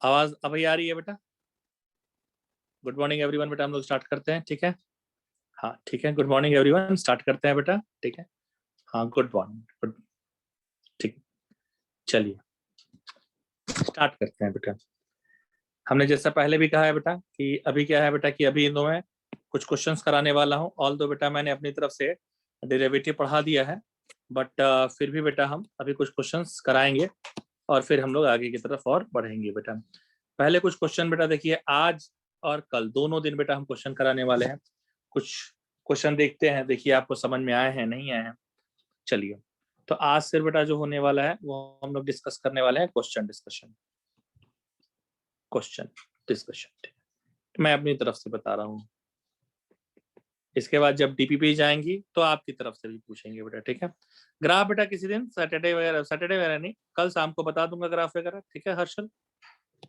आवाज अभी आ रही है बेटा? गुड मॉर्निंग एवरीवन बेटा, हम लोग स्टार्ट करते हैं, ठीक है? हाँ ठीक है, गुड मॉर्निंग एवरीवन, स्टार्ट करते हैं बेटा, ठीक है? हाँ गुड मॉर्निंग, गुड, ठीक, चलिए स्टार्ट करते हैं बेटा। हमने जैसा पहले भी कहा है बेटा कि अभी क्या है बेटा कि अभी इन दो में कुछ क्वेश्चंस कराने वाला हूँ। ऑल दो बेटा मैंने अपनी तरफ से डेरिवेटिव पढ़ा दिया है, बट फिर भी बेटा हम अभी कुछ क्वेश्चंस कराएंगे और फिर हम लोग आगे की तरफ और बढ़ेंगे बेटा। पहले कुछ क्वेश्चन बेटा देखिए, आज और कल दोनों दिन बेटा हम क्वेश्चन कराने वाले हैं। कुछ क्वेश्चन देखते हैं, देखिए आपको समझ में आए हैं नहीं आए हैं। चलिए, तो आज से बेटा जो होने वाला है वो हम लोग डिस्कस करने वाले हैं क्वेश्चन डिस्कशन। क्वेश्चन डिस्कशन मैं अपनी तरफ से बता रहा हूँ। इसके बाद जब डीपीपी जाएंगी तो आपकी तरफ से भी पूछेंगे बेटा, ठीक है? ग्राफ बेटा किसी दिन सैटरडे वगैरह नहीं, कल शाम को बता दूंगा ग्राफ वगैरह, ठीक है हर्षल?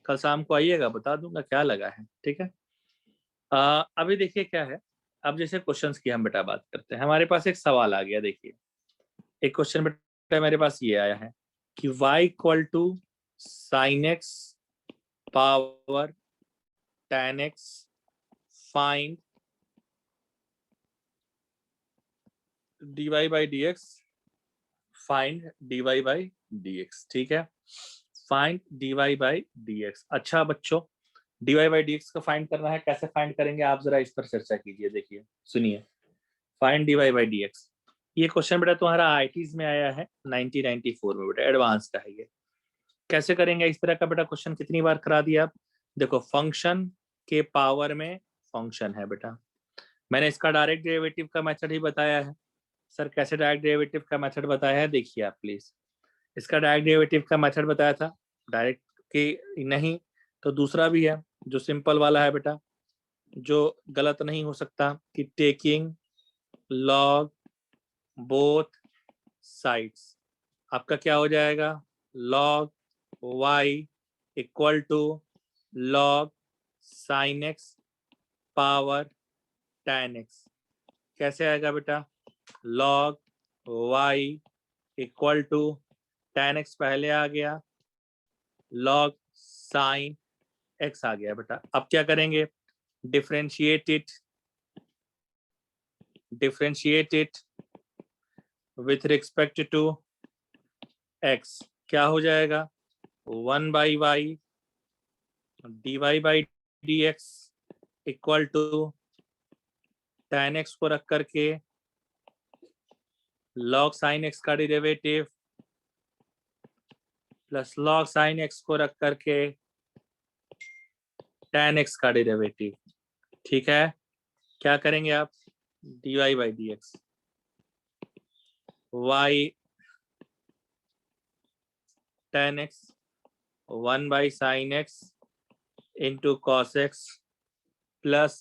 कल शाम को आइएगा, बता दूंगा क्या लगा है, ठीक है? अभी देखिए क्या है, अब जैसे क्वेश्चंस की हम बेटा बात करते हैं, हमारे पास एक सवाल आ गया। देखिए एक क्वेश्चन बेटा मेरे पास ये आया है कि y equal to sine X power tan x find dy by dx, find dy by dx, ठीक है? Find dy by dx। अच्छा बच्चों, dy बाई dx को फाइंड करना है, कैसे फाइंड करेंगे आप जरा इस पर चर्चा कीजिए। देखिए सुनिए, फाइंड dy बाई dx, ये क्वेश्चन बेटा तुम्हारा आईटीज में आया है 1994 में बेटा, एडवांस का है ये। कैसे करेंगे इस तरह का बेटा क्वेश्चन? कितनी बार करा दिया आप? देखो फंक्शन के पावर में फंक्शन है बेटा, मैंने इसका डायरेक्ट डेरिवेटिव का मेथड ही बताया है। सर कैसे डायरेक्ट डेरिवेटिव का मेथड बताया है? देखिए आप प्लीज, इसका डायरेक्ट डेरिवेटिव का मेथड बताया था, डायरेक्ट की नहीं तो दूसरा भी है जो सिंपल वाला है बेटा, जो गलत नहीं हो सकता, कि टेकिंग लॉग बोथ साइड्स। आपका क्या हो जाएगा? Log y equal to log sine X power tan x। कैसे आएगा बेटा? Log y equal to tan x पहले आ गया, लॉग साइन x आ गया बेटा। अब क्या करेंगे? Differentiate it with respect to x। क्या हो जाएगा? 1 by Y D Y by D x equal to tan x को रख करके log sin x का derivative plus log sin x को रख करके tan x का डेरिवेटिव, ठीक है? क्या करेंगे आप? dy by D x, y tan x 1 by sine x into cos x plus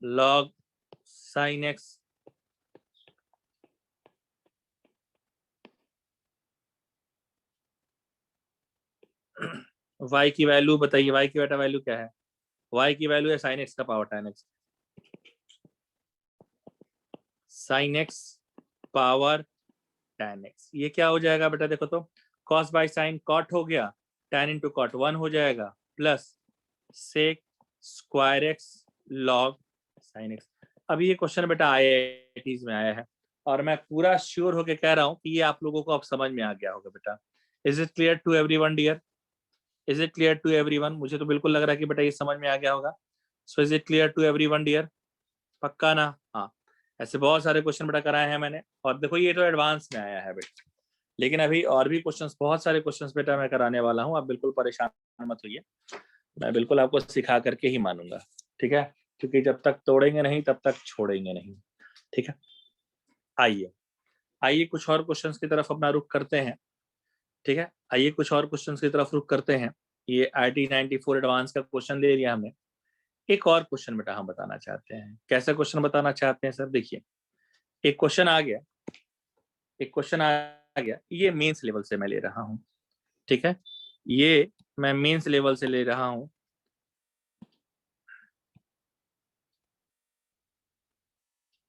log sin x y की वैल्यू बताइए, y की बेटा वैल्यू क्या है? y की वैल्यू है साइन x का power tan x, sine x power tan x। ये क्या हो जाएगा बेटा? देखो तो cos बाई साइन कॉट हो गया, tan इंटू कॉट 1 हो जाएगा, plus sec square x log sine x। अभी ये क्वेश्चन बेटा आईआईटीज में आया है और मैं पूरा श्योर होके कह रहा हूँ कि ये आप लोगों को अब समझ में आ गया होगा बेटा। Is it clear to everyone dear? Is it clear to everyone? मुझे तो बिल्कुल लग रहा है कि बेटा ये समझ में आ गया होगा। So is it clear to everyone dear? पक्का ना? हाँ, ऐसे बहुत सारे क्वेश्चन बेटा कराए हैं मैंने, और देखो ये तो एडवांस में आया है बेटा, लेकिन अभी और भी क्वेश्चंस, बहुत सारे क्वेश्चंस बेटा मैं कराने वाला हूँ। आप बिल्कुल परेशान मत होइए, मैं बिल्कुल आपको सिखा करके ही मानूंगा, ठीक है? क्योंकि जब तक तोड़ेंगे नहीं तब तक छोड़ेंगे नहीं, ठीक है? आइए आइए कुछ और क्वेश्चंस की तरफ अपना रुख करते हैं, ठीक है? आइए कुछ और क्वेश्चंस की तरफ रुख करते हैं। ये IT 94 एडवांस का क्वेश्चन दे दिया हमें। एक और क्वेश्चन बेटा हम बताना चाहते हैं। कैसा क्वेश्चन बताना चाहते हैं सर? देखिए एक क्वेश्चन आ गया, एक क्वेश्चन आ गया, ये मेंस लेवल से मैं ले रहा हूँ, ठीक है? ये मैं मेंस लेवल से ले रहा हूँ।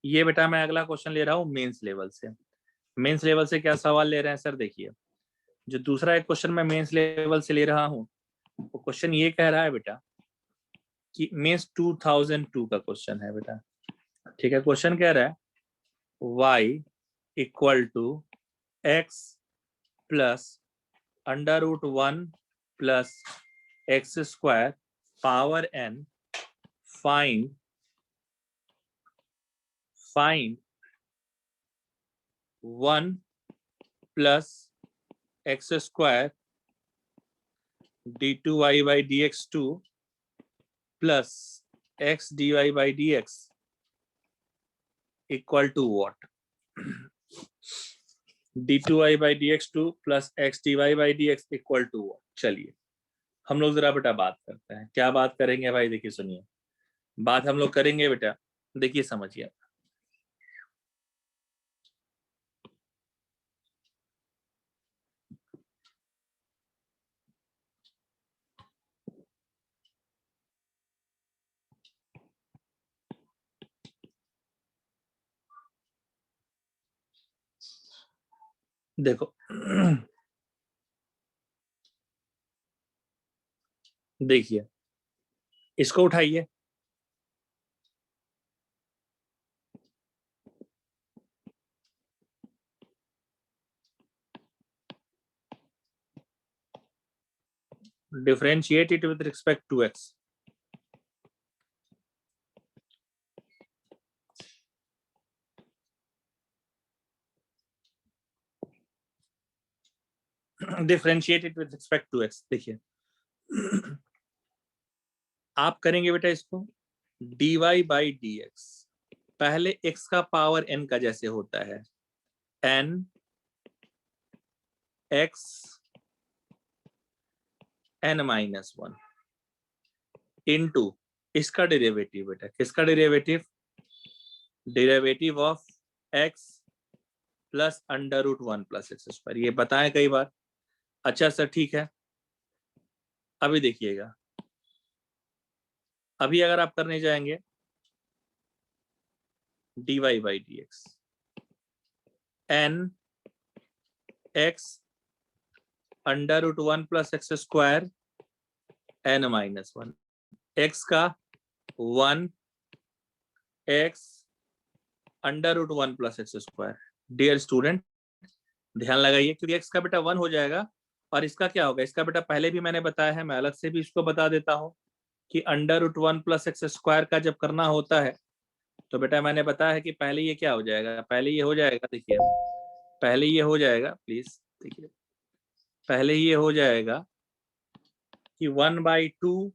ये बेटा मैं अगला क्वेश्चन ले रहा हूँ मेंस लेवल से। मेंस लेवल से क्या सवाल ले रहे हैं सर? देखिए जो दूसरा एक क्वेश्चन मैं मेंस लेवल से ले रहा हूँ क्वेश्चन ये कह रहा है बेटा कि मीन्स 2002 का क्वेश्चन है बेटा, ठीक है। क्वेश्चन कह रहा है y equal to x plus under root 1 plus x square power n, find 1 plus x square d2y by dx2 plus x dy by dx equal to what? d2y by dx2 plus x dy by dx equal to what? चलिए हम लोग जरा बेटा बात करते हैं। क्या बात करेंगे भाई? देखिए सुनिए, बात हम लोग करेंगे बेटा, देखिए समझिए। देखो देखिए, इसको उठाइए, differentiate it with respect to x। Differentiate it with respect to x। देखिए आप करेंगे बेटा इसको dy बाई dx, पहले x का पावर n का जैसे होता है n x n minus 1 into इसका डेरिवेटिव बेटा, किसका derivative? Derivative of x plus under root 1 plus x square. ये बताएं कई बार। अच्छा सर ठीक है, अभी देखिएगा, अभी अगर आप करने जाएंगे dy by dx n x under root 1 plus x square n minus 1, x का 1 x under root 1 plus x square. Dear student ध्यान लगाइए, क्योंकि x का बेटा 1 हो जाएगा और इसका क्या होगा? इसका बेटा पहले भी मैंने बताया है, मैं अलग से भी इसको बता देता हूं कि under root 1 plus x square का जब करना होता है तो बेटा मैंने बताया है कि पहले ये क्या हो जाएगा? पहले ये हो जाएगा, देखिए पहले ये हो जाएगा, प्लीज देखिए, पहले ये हो जाएगा कि 1/2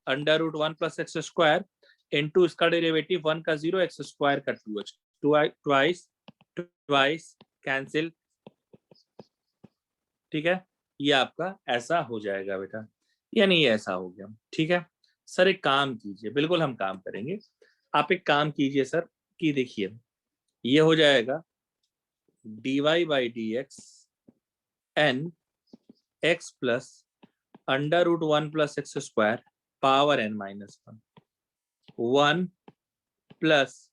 under root 1 plus x square into इसका डेरिवेटिव 1 का 0 एक्स स्क्वायर का 2h, ट्वाइस कैंसिल, ठीक है। ये आपका ऐसा हो जाएगा बेटा, यानी ये ऐसा हो गया, ठीक है। सर एक काम कीजिए, बिल्कुल हम काम करेंगे, आप एक काम कीजिए सर कि देखिए ये हो जाएगा dy by dx n x plus under root 1 plus x square power n minus 1 plus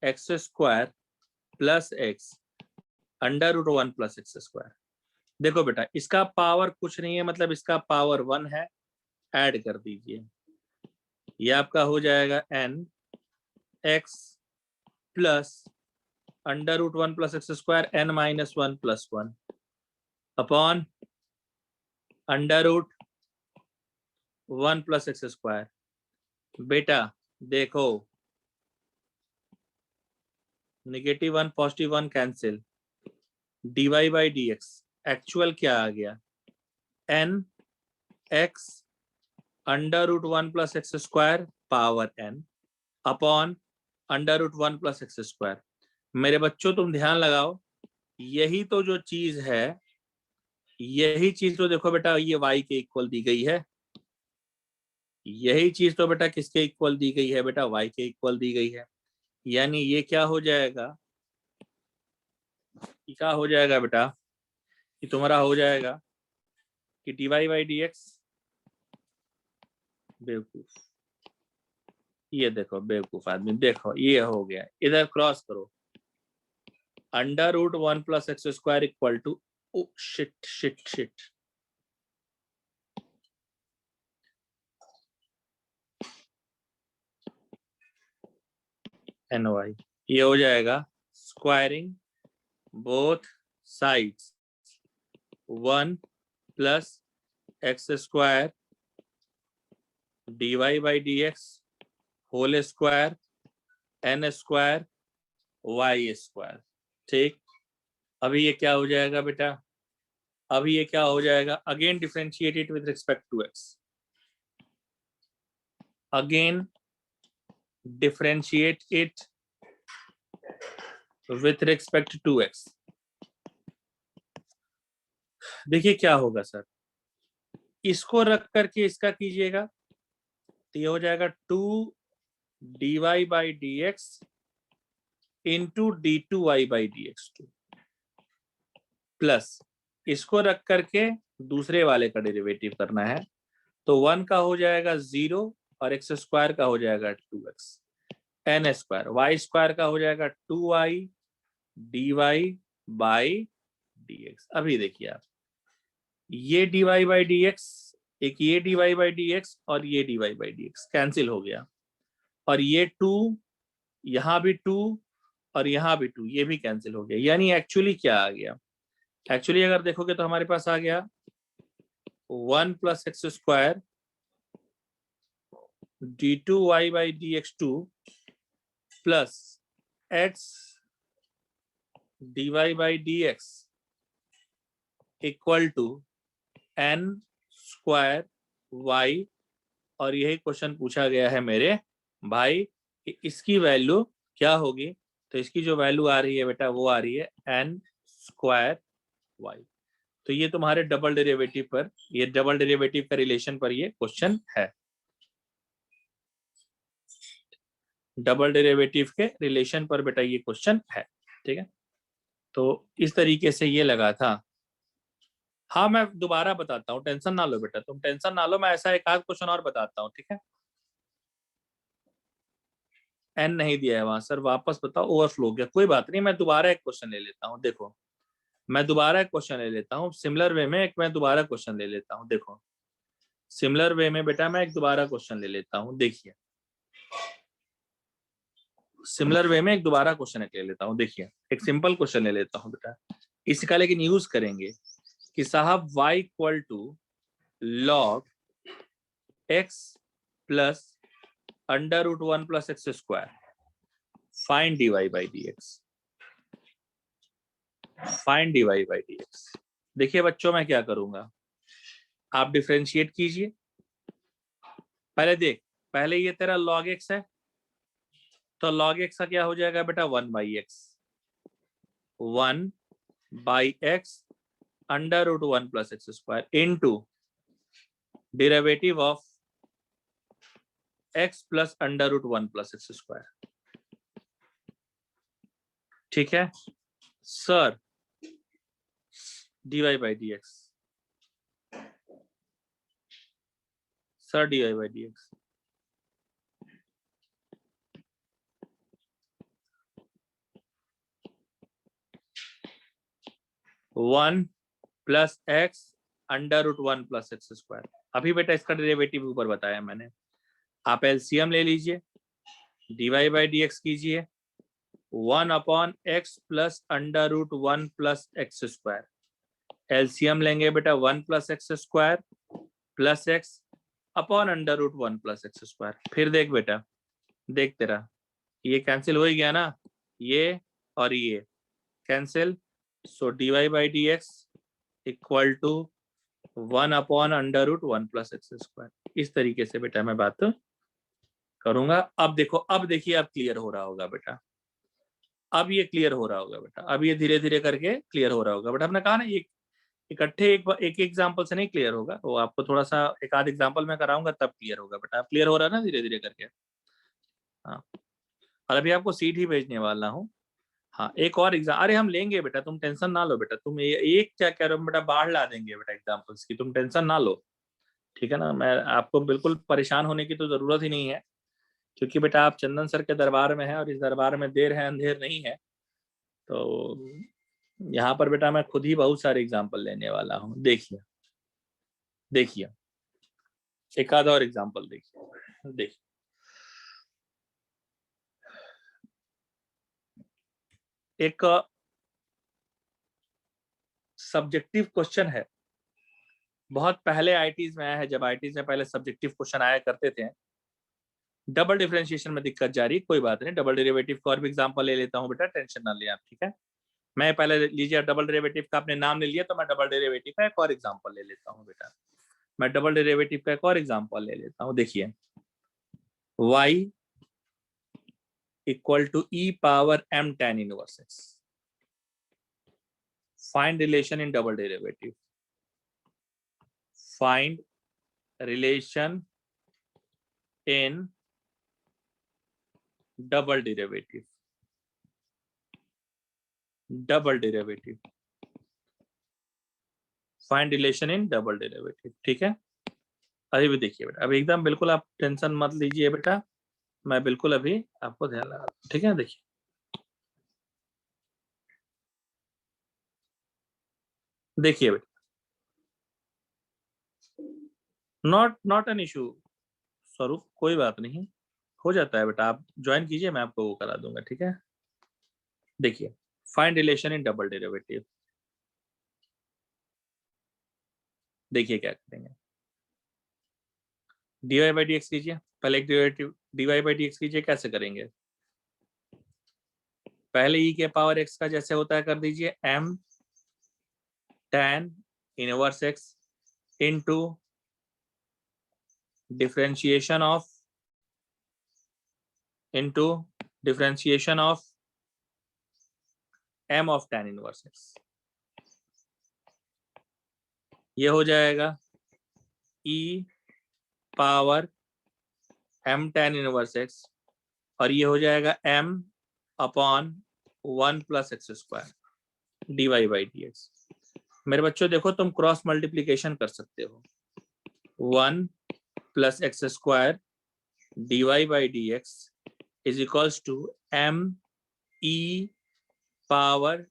x square plus x under root 1 plus x square. देखो बेटा इसका पावर कुछ नहीं है, मतलब इसका पावर 1 है, ऐड कर दीजिए, ये आपका हो जाएगा n x plus under root 1 plus x square n minus 1 plus 1 upon under root 1 plus x square. बेटा देखो negative 1 positive 1 cancel, dy by dx actual क्या आ गया? n x under root 1 plus x square power n upon under root 1 plus x square. मेरे बच्चों तुम ध्यान लगाओ, यही तो जो चीज है, यही चीज तो देखो बेटा ये y के इक्वल दी गई है, यही चीज तो बेटा किसके इक्वल दी गई है? बेटा y के इक्वल दी गई है। यानी ये क्या हो जाएगा? क्या हो जाएगा बेटा? कि तुम्हारा हो जाएगा कि dy बाई dx, बेवकूफ, ये देखो बेवकूफ आदमी, देखो ये हो गया, इधर क्रॉस करो, under root 1 plus x square equal to, shit shit shit, NY। ये हो जाएगा squaring both sides 1 plus x square dy by dx whole square n square y square. ठीक, अभी ये क्या हो जाएगा बेटा, अभी ये क्या हो जाएगा, again differentiate it with respect to x, again differentiate it with respect to x। देखिए क्या होगा सर, इसको रख करके इसका कीजिएगा तो ये हो जाएगा 2 dy by D x into d2y by D x 2 plus इसको रख करके दूसरे वाले का डेरिवेटिव करना है तो 1 का हो जाएगा 0 और x स्क्वायर का हो जाएगा 2x n square, y square का हो जाएगा 2y dy बाई dx। अभी देखिए आप, ये dy बाई dx, एक ये dy बाई dx और ये dy बाई dx कैंसिल हो गया, और ये 2, यहां भी 2 और यहां भी 2, ये भी कैंसिल हो गया। यानी एक्चुअली क्या आ गया, एक्चुअली अगर देखोगे तो हमारे पास आ गया 1 plus x square d2y by dx2 plus x dy by dx equal to n square y, और यही क्वेश्चन पूछा गया है मेरे भाई कि इसकी वैल्यू क्या होगी, तो इसकी जो वैल्यू आ रही है बेटा वो आ रही है n स्क्वायर y। तो ये तुम्हारे डबल डेरिवेटिव पर, ये डबल डेरिवेटिव का रिलेशन पर ये क्वेश्चन है, डबल डेरिवेटिव के रिलेशन पर बेटा ये क्वेश्चन है। ठीक है, तो इस तरीके से ये लगा था। हाँ मैं दोबारा बताता हूँ, टेंशन ना लो बेटा, तुम टेंशन ना लो, मैं ऐसा एक आध क्वेश्चन और बताता हूँ। ठीक है, एन नहीं दिया है वहां सर, वापस बताओ, ओवरफ्लो हो गया, कोई बात नहीं, मैं दोबारा एक क्वेश्चन ले लेता हूँ। देखो मैं दोबारा एक क्वेश्चन ले लेता हूँ सिमिलर वे में, एक मैं दोबारा क्वेश्चन ले लेता हूँ। देखो सिमिलर वे में बेटा मैं एक दोबारा क्वेश्चन ले लेता हूँ। देखिए सिमिलर वे में एक दोबारा क्वेश्चन ले लेता हूँ। देखिए एक सिंपल क्वेश्चन ले लेता हूँ बेटा, इसका लेकिन यूज करेंगे कि साहब y equal to log x plus under root 1 plus x square, find dy by dx, find dy by dx। देखिए बच्चों मैं क्या करूंगा, आप डिफरेंशिएट कीजिए। पहले देख, पहले ये तेरा log x है, तो log x का क्या हो जाएगा बेटा 1 by x, 1 by x under root 1 plus x square into derivative of x plus under root 1 plus x square. ठीक है sir, dy by dx, sir dy by dx, one plus x under root 1 plus x square. अभी बेटा इसका derivative ऊपर बताया मैंने, आप LCM ले लीजिए, dy बाई dx कीजिए 1 upon x plus under root 1 plus x square, LCM लेंगे बेटा 1 plus x square plus x upon under root 1 plus x square. फिर देख बेटा, देख तेरा ये कैंसिल हो ही गया ना, ये और ये cancel, so dy by dx equal to 1 upon under root 1 plus x square. इस तरीके से बेटा मैं बात करूंगा। अब देखो, अब देखिए अब क्लियर हो रहा होगा बेटा, अब ये क्लियर हो रहा होगा बेटा, अब ये धीरे धीरे करके क्लियर हो रहा होगा बेटा। हमने कहा ना ये इकट्ठे एक एग्जाम्पल से नहीं क्लियर होगा, वो आपको थोड़ा सा एक आध एग्जाम्पल में कराऊंगा तब क्लियर होगा बेटा। अब क्लियर हो रहा है ना धीरे धीरे करके। हाँ, और अभी आपको सीट ही भेजने वाला हूँ। हाँ एक और एग्जाम, अरे हम लेंगे बेटा, तुम टेंशन ना लो बेटा, तुम एक क्या कह रहे हो बेटा, बाढ़ ला देंगे बेटा एग्जाम्पल्स की, तुम टेंशन ना लो। ठीक है ना, मैं आपको बिल्कुल परेशान होने की तो जरूरत ही नहीं है, क्योंकि बेटा आप चंदन सर के दरबार में हैं और इस दरबार में देर है अंधेर नहीं है। तो यहाँ पर बेटा मैं खुद ही बहुत सारे एग्जाम्पल लेने वाला हूँ। देखिए देखिए एक आधा और एग्जाम्पल देखिए, देखिए एक सब्जेक्टिव क्वेश्चन है, बहुत पहले आईटीज में आया है, जब आईटीज में पहले सब्जेक्टिव क्वेश्चन आया करते थे। डबल डिफरेंशिएशन में दिक्कत जारी, कोई बात नहीं, डबल डेरिवेटिव का और भी एग्जांपल ले लेता हूं बेटा, टेंशन ना ले आप, ठीक है। मैं पहले लीजिए डबल डेरिवेटिव का आपने नाम ले लिया, तो मैं डबल डेरिवेटिव का एक और एग्जांपल ले लेता हूं बेटा। मैं डबल डेरिवेटिव का एक और एग्जांपल ले लेता हूं। देखिए y equal to e power m tan inverse x, find relation in double derivative, find relation in double derivative, double derivative, find relation in double derivative, ठीक है। अभी भी देखिए बेटा, अभी एकदम बिल्कुल आप टेंशन मत लीजिए बेटा, मैं बिल्कुल अभी आपको ध्यान लगा, ठीक है। देखिए देखिए बेटा, नॉट एन इशू स्वरूप, कोई बात नहीं, हो जाता है बेटा, आप ज्वाइन कीजिए, मैं आपको वो करा दूंगा, ठीक है। देखिए find relation in double derivative, देखिए क्या करेंगे, dy बाई डी एक्स कीजिए, पहले एक derivative dy by D x कीजिए, कैसे करेंगे, पहले e के पावर x का जैसे होता है कर दीजिए m tan inverse x into differentiation of m of tan inverse x, ये हो जाएगा e power m tan inverse x, और ये हो जाएगा m upon 1 plus x square d Y by D x. मेरे बच्चों देखो, तुम क्रॉस मल्टीप्लीकेशन कर सकते हो, 1 plus x square d Y by D x is equals to m e power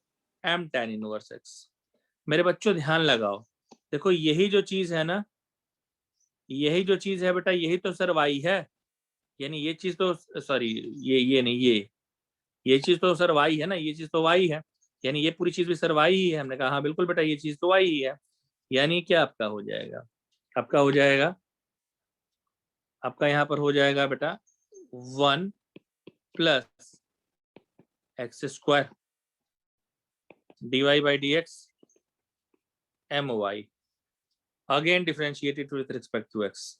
m tan inverse x। मेरे बच्चों ध्यान लगाओ, देखो यही जो चीज है ना, यही जो चीज है बेटा, यही तो सर y है, यानी ये चीज तो, सॉरी ये नहीं, ये चीज तो सर y है ना, ये चीज तो y है, यानी ये पूरी चीज भी सर y ही है। हमने कहा हाँ बिल्कुल बेटा, ये चीज तो y ही है, यानी क्या आपका हो जाएगा, आपका हो जाएगा, आपका यहाँ पर हो जाएगा बेटा 1 plus x square d Y by D x m y, again differentiated with respect to x.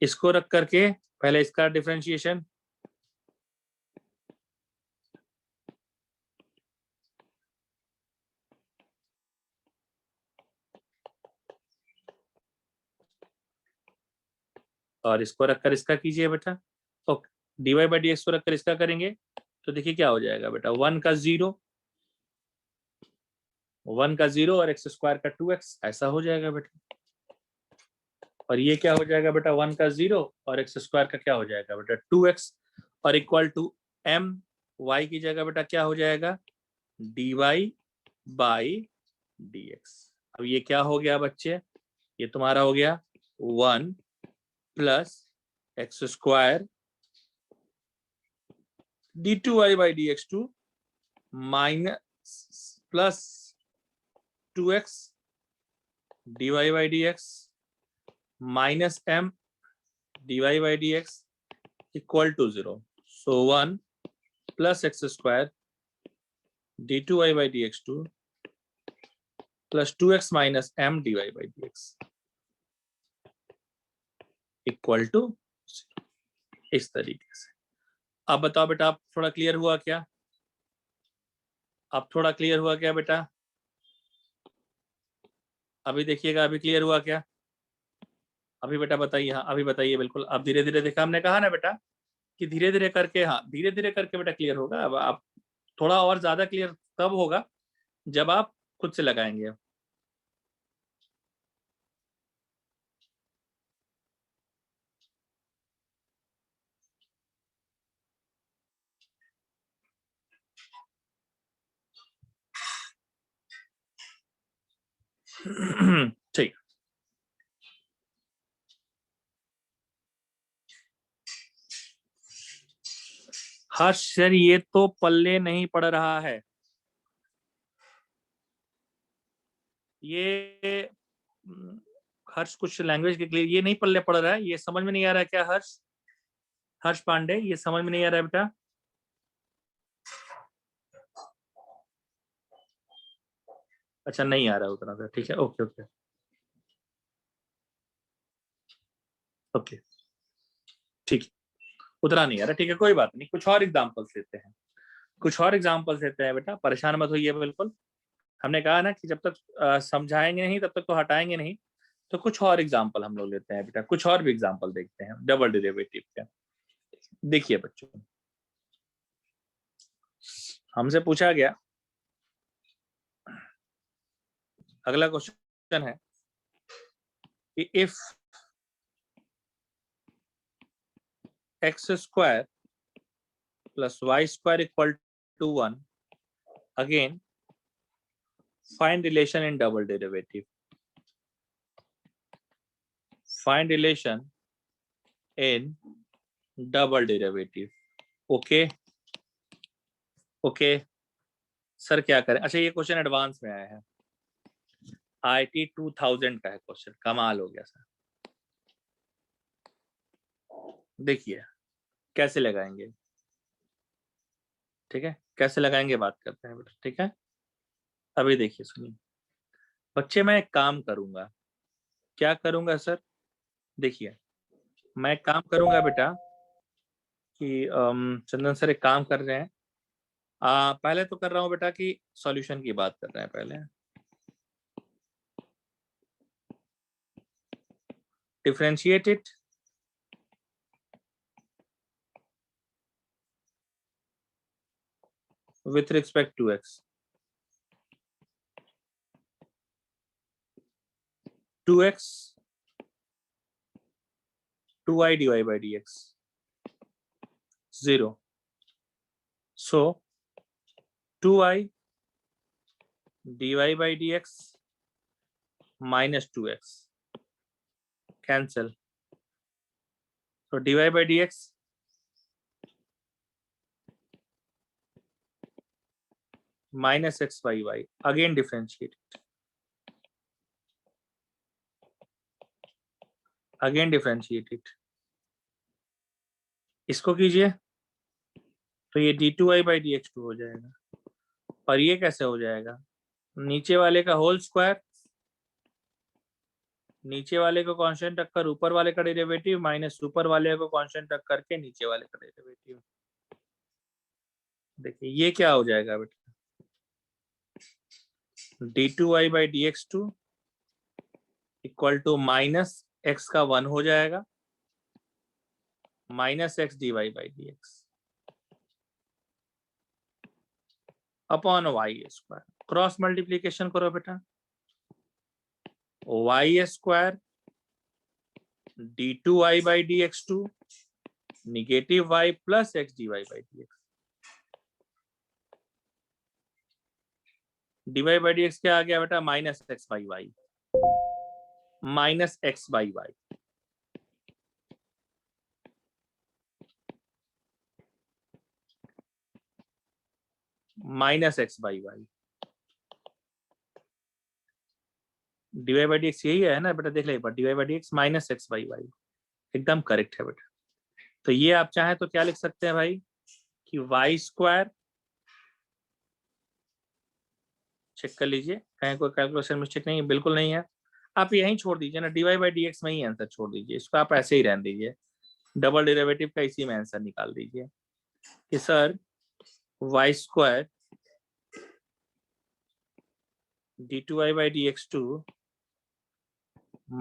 इसको रख करके पहले इसका डिफरेंशिएशन, और इसको रखकर इसका कीजिए बेटा, okay, d Y by D x को रखकर इसका करेंगे, तो देखिए क्या हो जाएगा बेटा, 1 का 0, 1 का 0 और एक्स स्क्वायर का 2x, ऐसा हो जाएगा बेटा। और ये क्या हो जाएगा बेटा, 1 का 0 और एक्स स्क्वायर का क्या हो जाएगा बेटा 2x, और इक्वल टू m y की जगह बेटा क्या हो जाएगा dy बाई dx। अब ये क्या हो गया बच्चे, ये तुम्हारा हो गया 1 plus x square d2y by dx two minus plus 2x dy by dx minus m dy by dx equal to 0। So 1 plus x square d2y by dx two plus 2x minus m dy by dx equal to, इस तरीके से। अब बताओ बेटा, आप थोड़ा clear हुआ क्या, अब थोड़ा क्लियर हुआ क्या बेटा, अभी देखिएगा, अभी क्लियर हुआ क्या, अभी बेटा बताइए, हाँ अभी बताइए, बिल्कुल अब धीरे धीरे देखा, हमने कहा ना बेटा कि धीरे धीरे करके, हाँ धीरे धीरे करके बेटा क्लियर होगा। अब आप थोड़ा और ज्यादा क्लियर तब होगा जब आप खुद से लगाएंगे। ठीक। हर्ष सर ये तो पल्ले नहीं पड़ रहा है, ये हर्ष कुछ लैंग्वेज के लिए ये नहीं पल्ले पड़ रहा है, ये समझ में नहीं आ रहा है क्या हर्ष? हर्ष पांडे ये समझ में नहीं आ रहा है बेटा? अच्छा नहीं आ रहा है उतना, ठीक है, ओके ओके ओके, ठीक है, उतना नहीं आ रहा, ठीक है कोई बात नहीं, कुछ और एग्जांपल्स लेते हैं, कुछ और एग्जांपल्स लेते हैं बेटा, परेशान मत होइए बिल्कुल। हमने कहा ना कि जब तक समझाएंगे नहीं तब तक तो हटाएंगे नहीं, तो कुछ और एग्जांपल हम लोग लेते हैं बेटा, कुछ और भी एग्जांपल देखते हैं डबल डेरिवेटिव के। देखिए बच्चों, हमसे पूछा गया, अगला क्वेश्चन है कि if x square plus y square equal to 1, again find relation in double derivative, find relation in double derivative. Okay okay sir क्या करें? अच्छा ये क्वेश्चन एडवांस में आया है, IT 2000 का है क्वेश्चन, कमाल हो गया सर। देखिए कैसे लगाएंगे, ठीक है कैसे लगाएंगे बात करते हैं बेटा, ठीक है। अभी देखिए सुनिए बच्चे, मैं एक काम करूंगा, क्या करूंगा सर? देखिए मैं काम करूंगा बेटा कि चंदन सर एक काम कर रहे हैं, पहले तो कर रहा हूं बेटा कि सॉल्यूशन की बात कर रहे हैं पहले, differentiate it with respect to x, 2x 2i dy by dx 0, so 2i dy by dx minus 2x cancel, so dy by dx minus x by y, again differentiate it, again differentiate it, इसको कीजिए तो ये d2i by dx2 हो जाएगा, और ये कैसे हो जाएगा? नीचे वाले का होल स्क्वायर, नीचे वाले को कांस्टेंट रखकर ऊपर वाले का डेरिवेटिव माइनस ऊपर वाले को कांस्टेंट रख करके नीचे वाले का डेरिवेटिव। देखिए ये क्या हो जाएगा बेटा, d2i by dx2 equal to minus x का 1 हो जाएगा minus x dy by dx upon y square, cross multiplication करो बेटा, y square d2i by dx2 negative y plus x dy by dx, dy by dx क्या आ गया बेटा? Minus x by y, minus x by y, minus x by y, dy by dx यही है ना बेटा, देख ले एक बार, dy by dx minus x by y, एकदम करेक्ट है बेटा। तो ये आप चाहें तो क्या लिख सकते हैं भाई कि वाई स्क्वायर, चेक कर लीजिए कहीं कोई कैलकुलेशन मिस्टेक नहीं है, बिल्कुल नहीं है, आप यहीं छोड़ दीजिए ना, dy by dx में ही आंसर छोड़ दीजिए, इसको आप ऐसे ही रहने दीजिए, डबल डेरिवेटिव का इसी में आंसर निकाल दीजिए कि sir y square d2i by dx2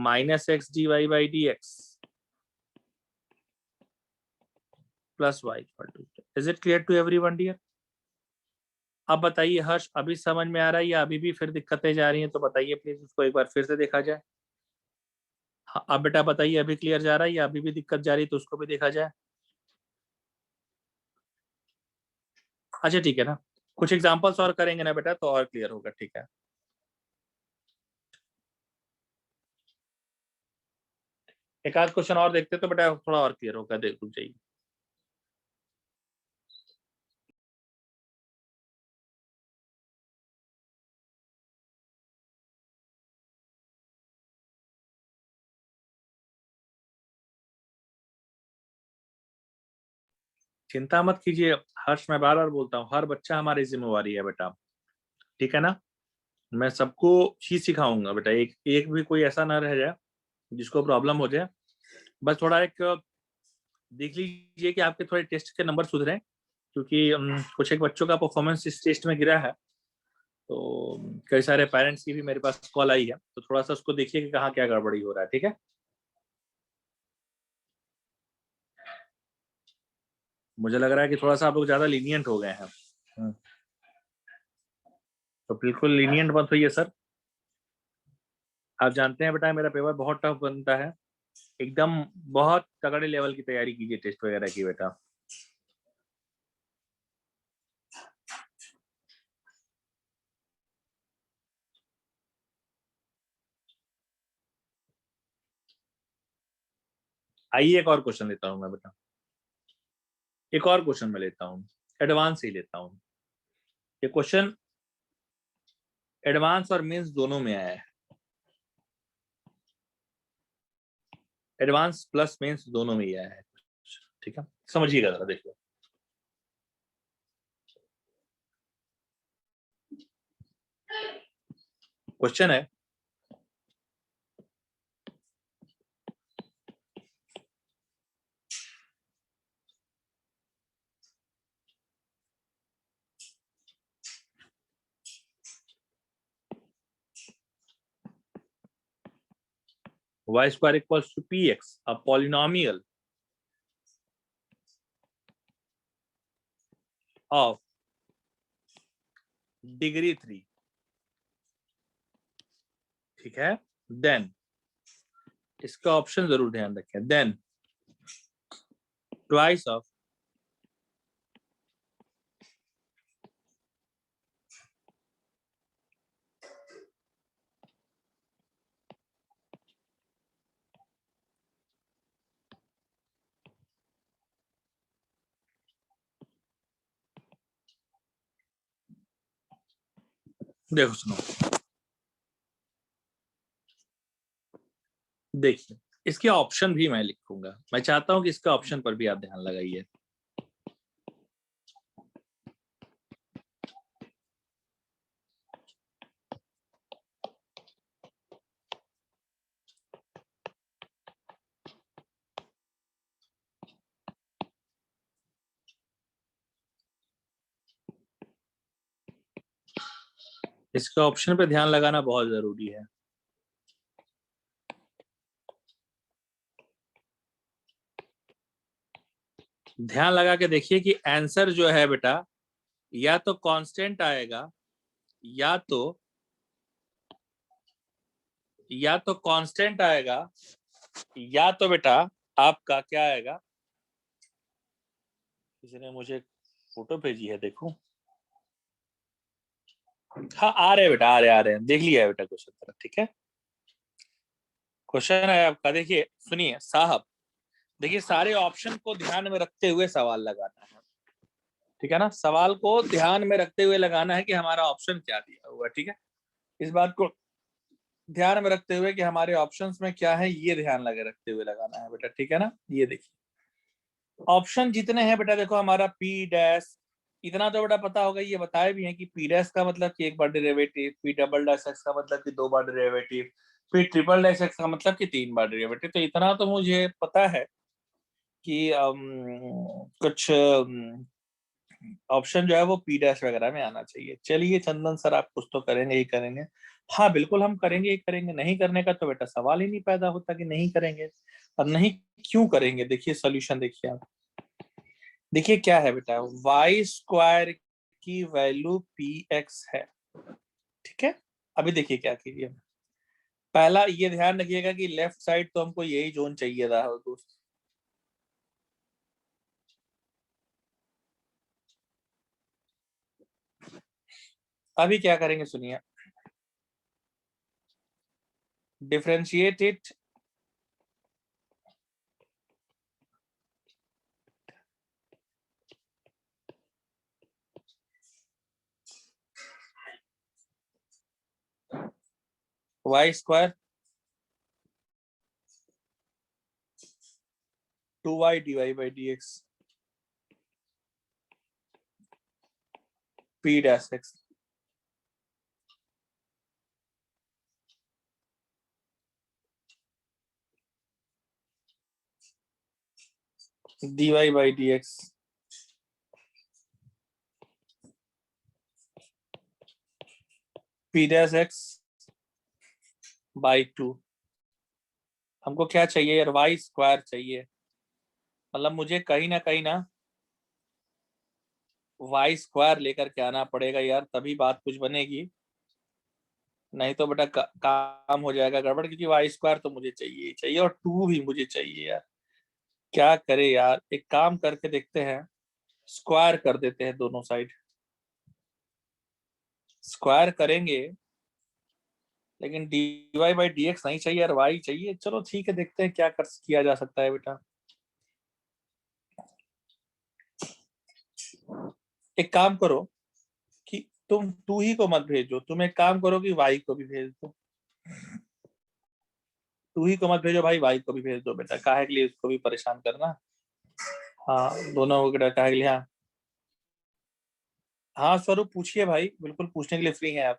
minus x dy by dx plus y equal to, is it clear to everyone dear? अब बताइए हर्ष, अभी समझ में आ रहा है या अभी भी फिर दिक्कतें जा रही हैं? तो बताइए प्लीज, उसको एक बार फिर से देखा जाए। हाँ, अब बेटा बताइए अभी क्लियर जा रहा है या अभी भी दिक्कत जा रही है? तो उसको भी देखा जाए। अच्छा ठीक है ना, कुछ एग्जांपल्स और करेंगे ना बेटा तो और क्लियर होगा, ठीक है। एक आध क्वेश्चन और देखते तो बेटा थोड़ा और क्लियर होगा, देख रुक जाइए। चिंता मत कीजिए हर्ष, मैं बार बार बोलता हूँ हर बच्चा हमारी जिम्मेवारी है बेटा, ठीक है ना। मैं सबको चीज सिखाऊंगा बेटा, एक एक भी कोई ऐसा ना रह जाए जिसको प्रॉब्लम हो जाए। बस थोड़ा एक देख लीजिए कि आपके थोड़े टेस्ट के नंबर सुधरे, क्योंकि कुछ एक बच्चों का परफॉर्मेंस इस टेस्ट में गिरा है। तो कई सारे पेरेंट्स की भी मेरे पास कॉल आई है, तो थोड़ा सा उसको देखिए कि कहाँ क्या गड़बड़ी हो रहा है, ठीक है। मुझे लग रहा है कि थोड़ा सा आप लोग ज्यादा लीनियंट हो गए हैं। तो बिल्कुल लीनियंट मत होइए सर। आप जानते हैं बेटा मेरा पेपर बहुत टफ बनता है, एकदम बहुत तगड़े लेवल की तैयारी कीजिए टेस्ट वगैरह की बेटा। आइए एक और क्वेश्चन लेता हूँ मैं बेटा, एक और क्वेश्चन मैं लेता हूँ, एडवांस ही लेता हूँ। ये क्वेश्चन एडवांस और मींस दोनों में आया है, एडवांस प्लस मींस दोनों में ही आया है, ठीक है। समझिएगा जरा, देखिए। क्वेश्चन है y square equals to px, a polynomial of degree 3, ठीक है। देन इसका ऑप्शन जरूर ध्यान रखें, देन ट्वाइस ऑफ देखो सुनो, देखिए इसके ऑप्शन भी मैं लिखूंगा, मैं चाहता हूं कि इसका ऑप्शन पर भी आप ध्यान लगाइए। इसके ऑप्शन पे ध्यान लगाना बहुत जरूरी है। ध्यान लगा के देखिए कि आंसर जो है बेटा या तो कांस्टेंट आएगा, या तो कांस्टेंट आएगा, या तो बेटा आपका क्या आएगा। किसी ने मुझे फोटो भेजी है, देखो। हाँ आ रहे बेटा, आ रहे हैं, देख लिया है बेटा क्वेश्चन तरफ, ठीक है। क्वेश्चन है आपका, देखिए सुनिए साहब, देखिए सारे ऑप्शन को ध्यान में रखते हुए सवाल लगाना है, ठीक है ना। सवाल को ध्यान में रखते हुए लगाना है कि हमारा ऑप्शन क्या दिया हुआ है, ठीक है। इस बात को ध्यान में रखते हुए कि हमारे ऑप्शंस में क्या है, ये ध्यान लगे रखते हुए लगाना है बेटा, ठीक है ना। ये देखिए ऑप्शन जितने हैं बेटा, देखो हमारा पी डैश, इतना तो बेटा पता होगा, ये बताए भी हैं कि पी डैश का मतलब कि एक बार derivative, P double dash x का मतलब कि दो बार derivative, P triple dash x का मतलब कि तीन बार डेरिवेटिव। तो इतना तो मुझे पता है कि कुछ ऑप्शन जो है वो पी डैश वगैरह में आना चाहिए। चलिए चंदन सर, आप कुछ तो करेंगे ही करेंगे। हाँ बिल्कुल हम करेंगे ही करेंगे, नहीं करने का तो बेटा सवाल ही नहीं पैदा होता कि नहीं करेंगे। और नहीं क्यों करेंगे, देखिए सोल्यूशन देखिए आप, देखिए क्या है बेटा, वाई स्क्वायर की वैल्यू पी एक्स है, ठीक है। अभी देखिए क्या कीजिए, पहला ये ध्यान रखिएगा कि लेफ्ट साइड तो हमको यही जोन चाहिए था दोस्त। अभी क्या करेंगे सुनिए, differentiate it why square 2y dy by dx p dash x dy by dx p dash x by 2। हमको क्या चाहिए यार, वाई स्क्वायर चाहिए। मतलब मुझे कहीं ना वाई स्क्वायर लेकर के आना पड़ेगा यार, तभी बात कुछ बनेगी, नहीं तो बेटा काम हो जाएगा गड़बड़, क्योंकि वाई स्क्वायर तो मुझे चाहिए चाहिए और 2 भी मुझे चाहिए यार। क्या करे यार, एक काम करके देखते हैं, स्क्वायर कर देते हैं दोनों साइड। स्क्वायर करेंगे लेकिन dy बाई dx नहीं चाहिए यार, y चाहिए। चलो ठीक है, देखते हैं क्या किया जा सकता है बेटा। एक काम करो कि तुम 2 ही को मत भेजो, तुम एक काम करो कि y को भी भेज दो। 2 ही को मत भेजो भाई, y को भी भेज दो बेटा, काहे के लिए उसको भी परेशान करना। हाँ दोनों को बेटा काहे के लिए। हाँ हाँ स्वरूप पूछिए भाई, बिल्कुल पूछने के लिए फ्री हैं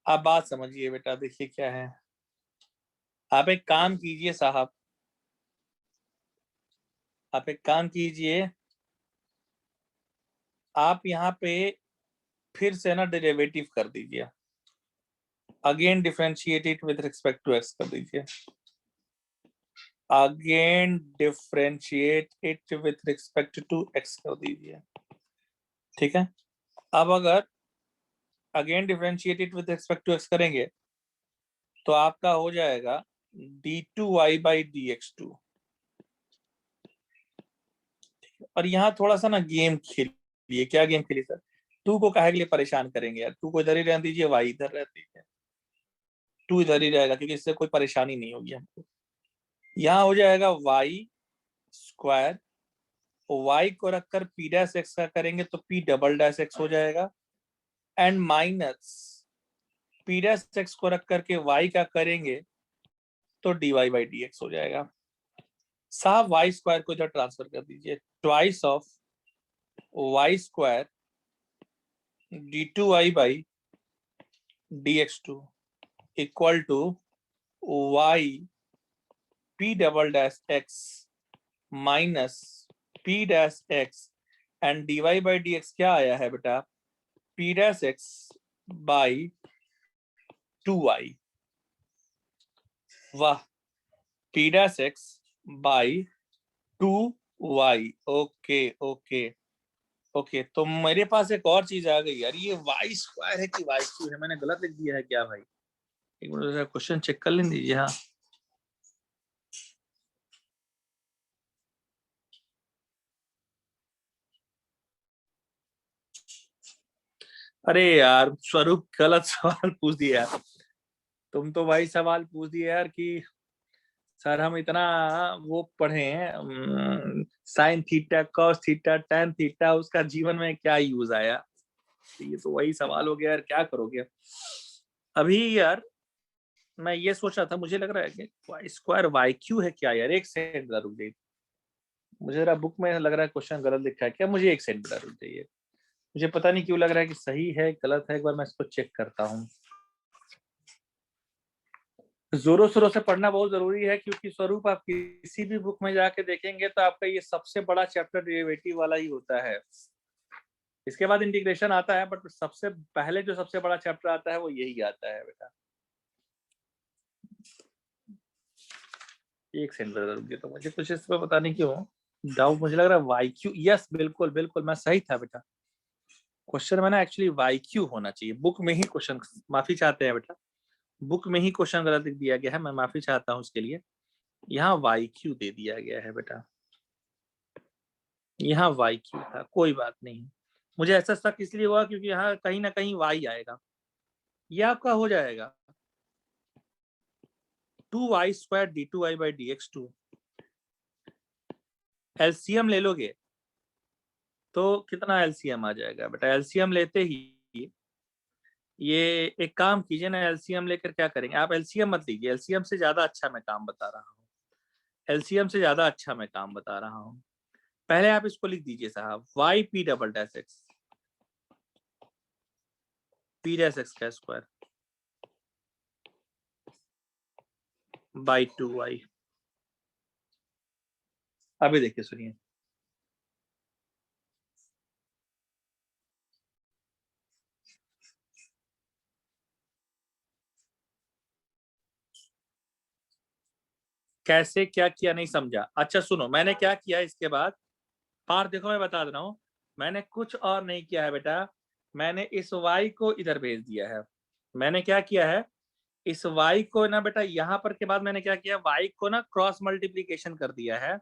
आप बात समझिए बेटा। देखिए क्या है, आप एक काम कीजिए साहब, आप एक काम कीजिए, आप यहाँ पे फिर से ना डेरिवेटिव कर दीजिए, again differentiate it with respect to x कर दीजिए, again differentiate it with respect to x कर दीजिए। ठीक है, अब अगर again differentiate it with respect to x करेंगे तो आपका हो जाएगा d2y बाई dx2। और यहाँ थोड़ा सा ना गेम खेलिए। क्या गेम खेलिए सर? 2 को काहे के लिए परेशान करेंगे यार, 2 को इधर ही रहने दीजिए, y इधर रहती है, 2 इधर ही रहेगा क्योंकि इससे कोई परेशानी नहीं होगी हमको। यहाँ हो जाएगा y स्क्वायर, y को रखकर p डैश x का करेंगे तो p डबल डैश x हो जाएगा, and minus p dash x को रख करके y का करेंगे तो dy बाई dx हो जाएगा। साहब y स्क्वायर को इधर ट्रांसफर कर दीजिए, twice of y square d2y by dx2 equal to y p double dash x minus p dash x, and dy by dx क्या आया है बेटा, p dash x by 2y। वाह, p dash x by 2y। Okay okay okay, तो मेरे पास एक और चीज आ गई यार, ये वाई स्क्वायर है कि वाई क्यू है, मैंने गलत लिख दिया है क्या भाई? एक मिनट क्वेश्चन चेक कर लीजिए। हाँ अरे यार स्वरूप गलत सवाल पूछ दिया यार, तुम तो भाई सवाल पूछ दिए यार कि सर हम इतना वो पढ़े हैं sine theta cos theta tan theta, उसका जीवन में क्या यूज आया? ये तो वही सवाल हो गया यार, क्या करोगे अभी यार। मैं ये सोच रहा था, मुझे लग रहा है कि वाई स्क्वायर वाई क्यू है क्या यार, एक सेकंड रुक जाइए, मुझे जरा बुक में लग रहा है क्वेश्चन गलत लिखा है क्या, मुझे एक सेकंड रुक जाइए, मुझे पता नहीं क्यों लग रहा है कि सही है गलत है, एक बार मैं इसको चेक करता हूँ। जोरों शोरों से पढ़ना बहुत जरूरी है, क्योंकि स्वरूप आप किसी भी बुक में जाके देखेंगे तो आपका ये सबसे बड़ा चैप्टर डेरिवेटिव वाला ही होता है। इसके बाद इंटीग्रेशन आता है, बट सबसे पहले जो सबसे बड़ा चैप्टर आता है वो यही आता है बेटा। एक सेकंड रुक गया, तो मुझे कुछ इस पर पता नहीं क्यों डाउट, मुझे लग रहा है वाई क्यू। यस बिल्कुल बिल्कुल मैं सही था बेटा, क्वेश्चन में ना एक्चुअली वाई क्यू होना चाहिए, बुक में ही क्वेश्चन, माफी चाहते हैं बेटा, बुक में ही क्वेश्चन गलत लिख दिया गया है, मैं माफी चाहता हूँ उसके लिए। यहाँ वाई क्यू दे दिया गया है बेटा, यहाँ वाई क्यू था, कोई बात नहीं। मुझे ऐसा शक इसलिए हुआ क्योंकि यहाँ कहीं ना कहीं वाई आएगा। ये आपका हो जाएगा 2y square d2y by dx2। LCM ले लोगे तो कितना एलसीएम आ जाएगा बेटा, एलसीएम लेते ही ये एक काम कीजिए ना, एलसीएम लेकर क्या करेंगे आप, एलसीएम मत लीजिए, एलसीएम से ज्यादा अच्छा मैं काम बता रहा हूँ, एलसीएम से ज्यादा अच्छा मैं काम बता रहा हूँ। पहले आप इसको लिख दीजिए साहब, y P double dash x, P dash x का स्क्वायर बाई 2y। अभी देखिए सुनिए, कैसे क्या किया नहीं समझा। अच्छा सुनो, मैंने क्या किया इसके बाद, पार देखो मैं बता रहा हूँ, मैंने कुछ और नहीं किया है बेटा, मैंने इस y को इधर भेज दिया है। मैंने क्या किया है, इस y को ना बेटा यहाँ पर के बाद मैंने क्या किया, y को ना क्रॉस मल्टीप्लीकेशन कर दिया है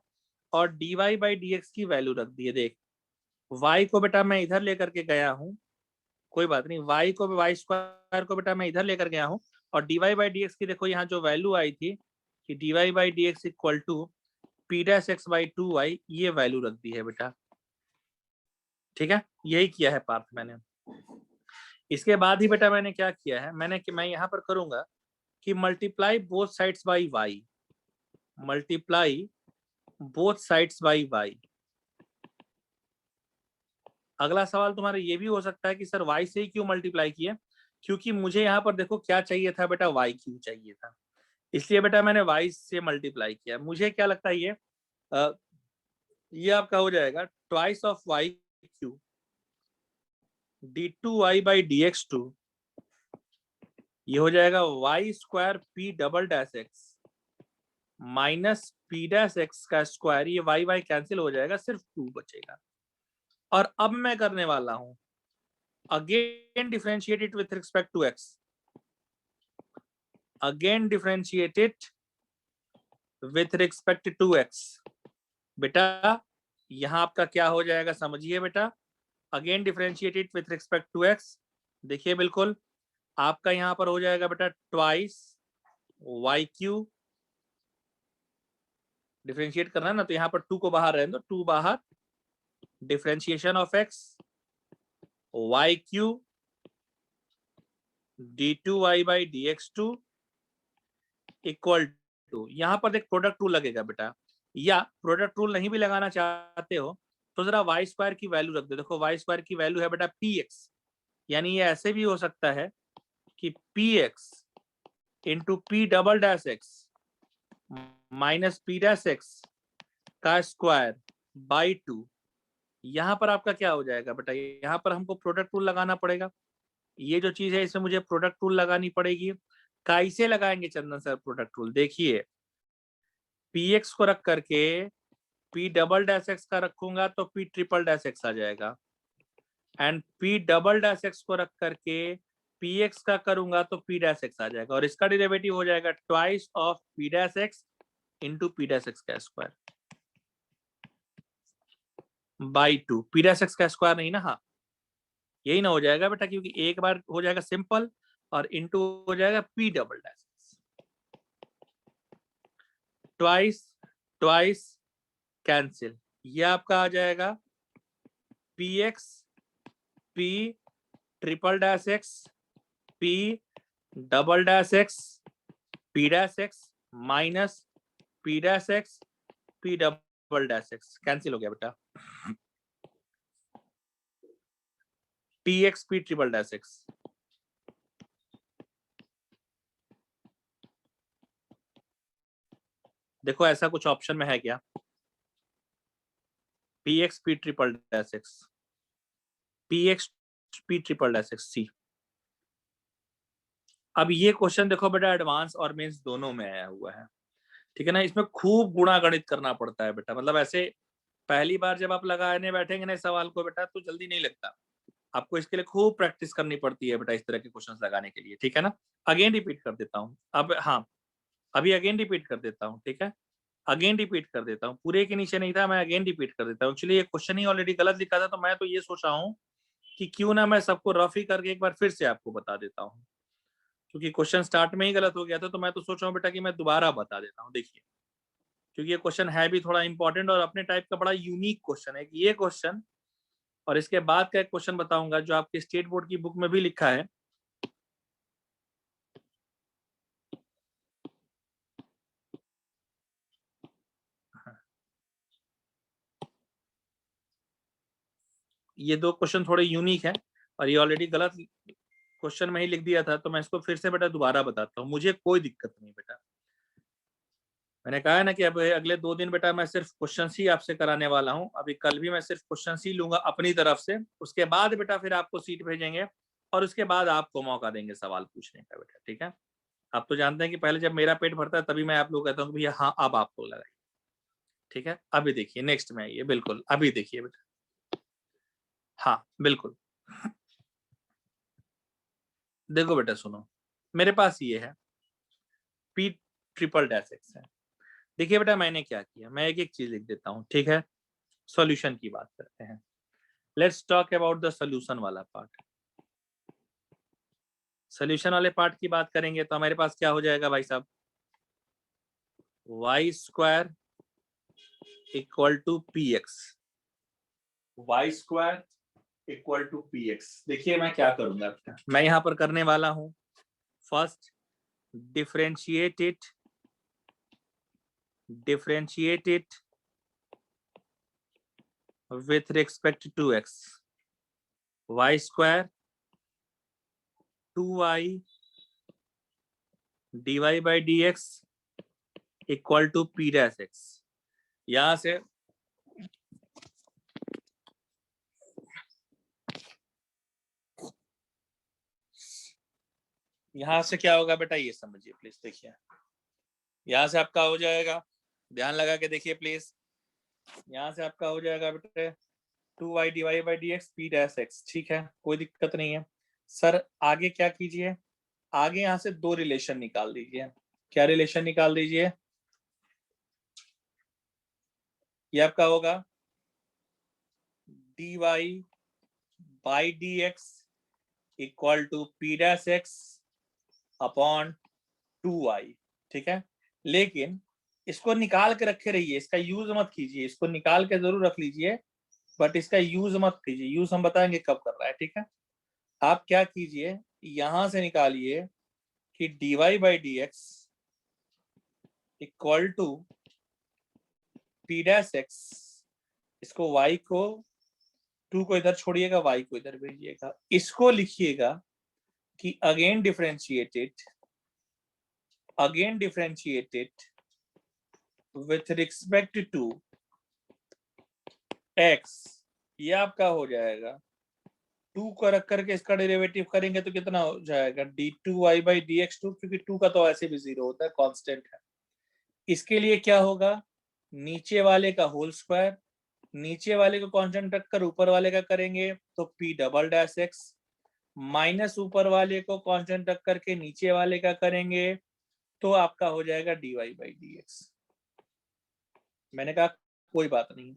और dy बाई dx की वैल्यू रख दी है। देख y को बेटा मैं इधर लेकर के गया हूँ, कोई बात नहीं, y को y स्क्वायर को बेटा मैं इधर लेकर गया हूँ और dy बाई dx की देखो यहाँ जो वैल्यू आई थी कि dy by dx equal to p dash x by 2y, ये वैल्यू रख दी है बेटा। ठीक है, यही किया है पार्थ मैंने। इसके बाद ही बेटा मैंने क्या किया है, मैं यहाँ पर करूंगा कि multiply both sides by y, multiply both sides by y. अगला सवाल तुम्हारा ये भी हो सकता है कि सर वाई से ही क्यों मल्टीप्लाई किया, क्योंकि मुझे यहाँ पर देखो क्या चाहिए था बेटा, वाई क्यू चाहिए था, इसलिए बेटा मैंने वाई से मल्टीप्लाई किया। मुझे क्या लगता है ये आपका हो जाएगा twice of y cube d two Y by D x two, ये हो जाएगा y square p double dash x minus P dash x का स्क्वायर, ये वाई वाई कैंसिल हो जाएगा, सिर्फ 2 बचेगा। और अब मैं करने वाला हूं again differentiate it with respect to x, again differentiate it with respect to x. बेटा यहां आपका क्या हो जाएगा समझिए बेटा, again differentiate it with respect to x. देखिए बिल्कुल आपका यहां पर हो जाएगा बेटा ट्वाइस वाई क्यू, डिफरेंशिएट करना है ना तो यहाँ पर 2 को बाहर रहने दो, 2 बाहर, differentiation of x y cube d two Y by D x two equal to, यहाँ पर देख प्रोडक्ट रूल लगेगा बेटा, या प्रोडक्ट रूल नहीं भी लगाना चाहते हो तो जरा वाई स्क्वायर की वैल्यू रख दो। देखो वाई स्क्वायर की वैल्यू है बेटा पी एक्स, यानी ये ऐसे भी हो सकता है कि P x into P double dash x minus P dash x का स्क्वायर बाई 2। यहाँ पर आपका क्या हो जाएगा बेटा, यहाँ पर हमको प्रोडक्ट रूल लगाना पड़ेगा, ये जो चीज है इसमें मुझे प्रोडक्ट रूल लगानी पड़ेगी। कैसे लगाएंगे चंदन सर प्रोडक्ट रूल, देखिए पी एक्स को रख करके पी डबल डैश एक्स का रखूंगा तो पी ट्रिपल डैश एक्स आ जाएगा, and P double dash x को रख करके पी एक्स का करूंगा तो पी डैश एक्स आ जाएगा, और इसका डेरिवेटिव हो जाएगा twice of P dash X into P dash x का square by 2। P dash x का स्क्वायर नहीं ना, हाँ यही ना हो जाएगा बेटा, क्योंकि एक बार हो जाएगा सिंपल और इंटू हो जाएगा P double dash X, twice twice cancel, ये आपका आ जाएगा P X P triple dash x P double dash x P dash x minus P dash x P double dash X, cancel हो गया बेटा, T X P triple dash X. देखो ऐसा कुछ ऑप्शन में है क्या, P X P triple dash x, P X P triple dash X C. अब ये क्वेश्चन देखो बेटा एडवांस और मेंस दोनों में आया हुआ है, ठीक है ना, इसमें खूब गुणा गणित करना पड़ता है बेटा, मतलब ऐसे पहली बार जब आप लगाने बैठेंगे ना सवाल को बेटा तो जल्दी नहीं लगता, आपको इसके लिए खूब प्रैक्टिस करनी पड़ती है बेटा इस तरह के क्वेश्चंस लगाने के लिए, ठीक है ना। अगेन रिपीट कर देता हूँ, अब हाँ अभी अगेन रिपीट कर देता हूँ, ठीक है, अगेन रिपीट कर देता हूँ, पूरे के नीचे नहीं था, मैं अगेन रिपीट कर देता हूँ। एक्चुअली ये क्वेश्चन ही ऑलरेडी गलत लिखा था, तो मैं तो ये सोचा हूँ कि क्यों ना मैं सबको रफ ही करके एक बार फिर से आपको बता देता हूँ, क्योंकि क्वेश्चन स्टार्ट में ही गलत हो गया था, तो मैं तो सोच रहा हूँ बेटा कि मैं दोबारा बता देता हूँ। देखिए क्योंकि ये क्वेश्चन है भी थोड़ा इंपॉर्टेंट और अपने टाइप का बड़ा यूनिक क्वेश्चन है, कि ये क्वेश्चन और इसके बाद का एक क्वेश्चन बताऊंगा जो आपके स्टेट बोर्ड की बुक में भी लिखा है, ये दो क्वेश्चन थोड़े यूनिक है और ये ऑलरेडी गलत क्वेश्चन में ही लिख दिया था, तो मैं इसको फिर से बेटा दोबारा बताता हूँ, मुझे कोई दिक्कत नहीं बेटा। मैंने कहा है ना कि अब अगले 2 दिन बेटा मैं सिर्फ क्वेश्चन ही आपसे कराने वाला हूँ। अभी कल भी मैं सिर्फ क्वेश्चन ही लूंगा अपनी तरफ से, उसके बाद बेटा फिर आपको सीट भेजेंगे और उसके बाद आपको मौका देंगे सवाल पूछने का बेटा, ठीक है। आप तो जानते हैं कि पहले जब मेरा पेट भरता है तभी मैं आप लोग कहता हूँ भैया हाँ अब आपको लगाइए, ठीक है। अभी देखिए नेक्स्ट में आइए, बिल्कुल अभी देखिए बेटा, हाँ बिल्कुल। देखो बेटा सुनो, मेरे पास ये है P ट्रिपल डैश एक्स है। देखिए बेटा मैंने क्या किया, मैं एक एक चीज लिख देता हूँ, ठीक है। सॉल्यूशन की बात करते हैं, let's talk about the solution वाला पार्ट। सॉल्यूशन वाले पार्ट की बात करेंगे तो हमारे पास क्या हो जाएगा भाई साहब, y square equal to p x, y square equal to p x. देखिए मैं क्या करूंगा, मैं यहां पर करने वाला हूं, first differentiate it with respect to x, y square 2y dy by dx equal to p dash x। यहां से क्या होगा बेटा, ये समझिए प्लीज। देखिए यहां से आपका हो जाएगा, ध्यान लगा के देखिए प्लीज, यहां से आपका हो जाएगा बेटा 2y divide by D x P dash x, ठीक है, कोई दिक्कत नहीं है। सर आगे क्या कीजिए, आगे यहां से दो रिलेशन निकाल दीजिए। क्या रिलेशन निकाल दीजिए, ये आपका होगा dy by D x equal to p dash x upon 2y, ठीक है। लेकिन इसको निकाल के रखे रहिए, इसका यूज मत कीजिए, इसको निकाल के जरूर रख लीजिए बट इसका यूज मत कीजिए, यूज हम बताएंगे कब कर रहा है, ठीक है। आप क्या कीजिए, यहां से निकालिए कि dy by D x equal to p dash x, इसको y को 2 को इधर छोड़िएगा, y को इधर भेजिएगा, इसको लिखिएगा कि again differentiated with respect to x, ये आपका हो जाएगा 2 को रख करके इसका डेरिवेटिव करेंगे तो कितना हो जाएगा d2y बाई डी एक्स 2, क्योंकि 2 का तो ऐसे भी 0 होता है, कांस्टेंट है। इसके लिए क्या होगा, नीचे वाले का होल स्क्वायर, नीचे वाले को कांस्टेंट रखकर ऊपर वाले का करेंगे तो p double dash x, minus ऊपर वाले को कांस्टेंट रख करके नीचे वाले का करेंगे तो आपका हो जाएगा dy बाई डी एक्स। मैंने कहा कोई बात नहीं।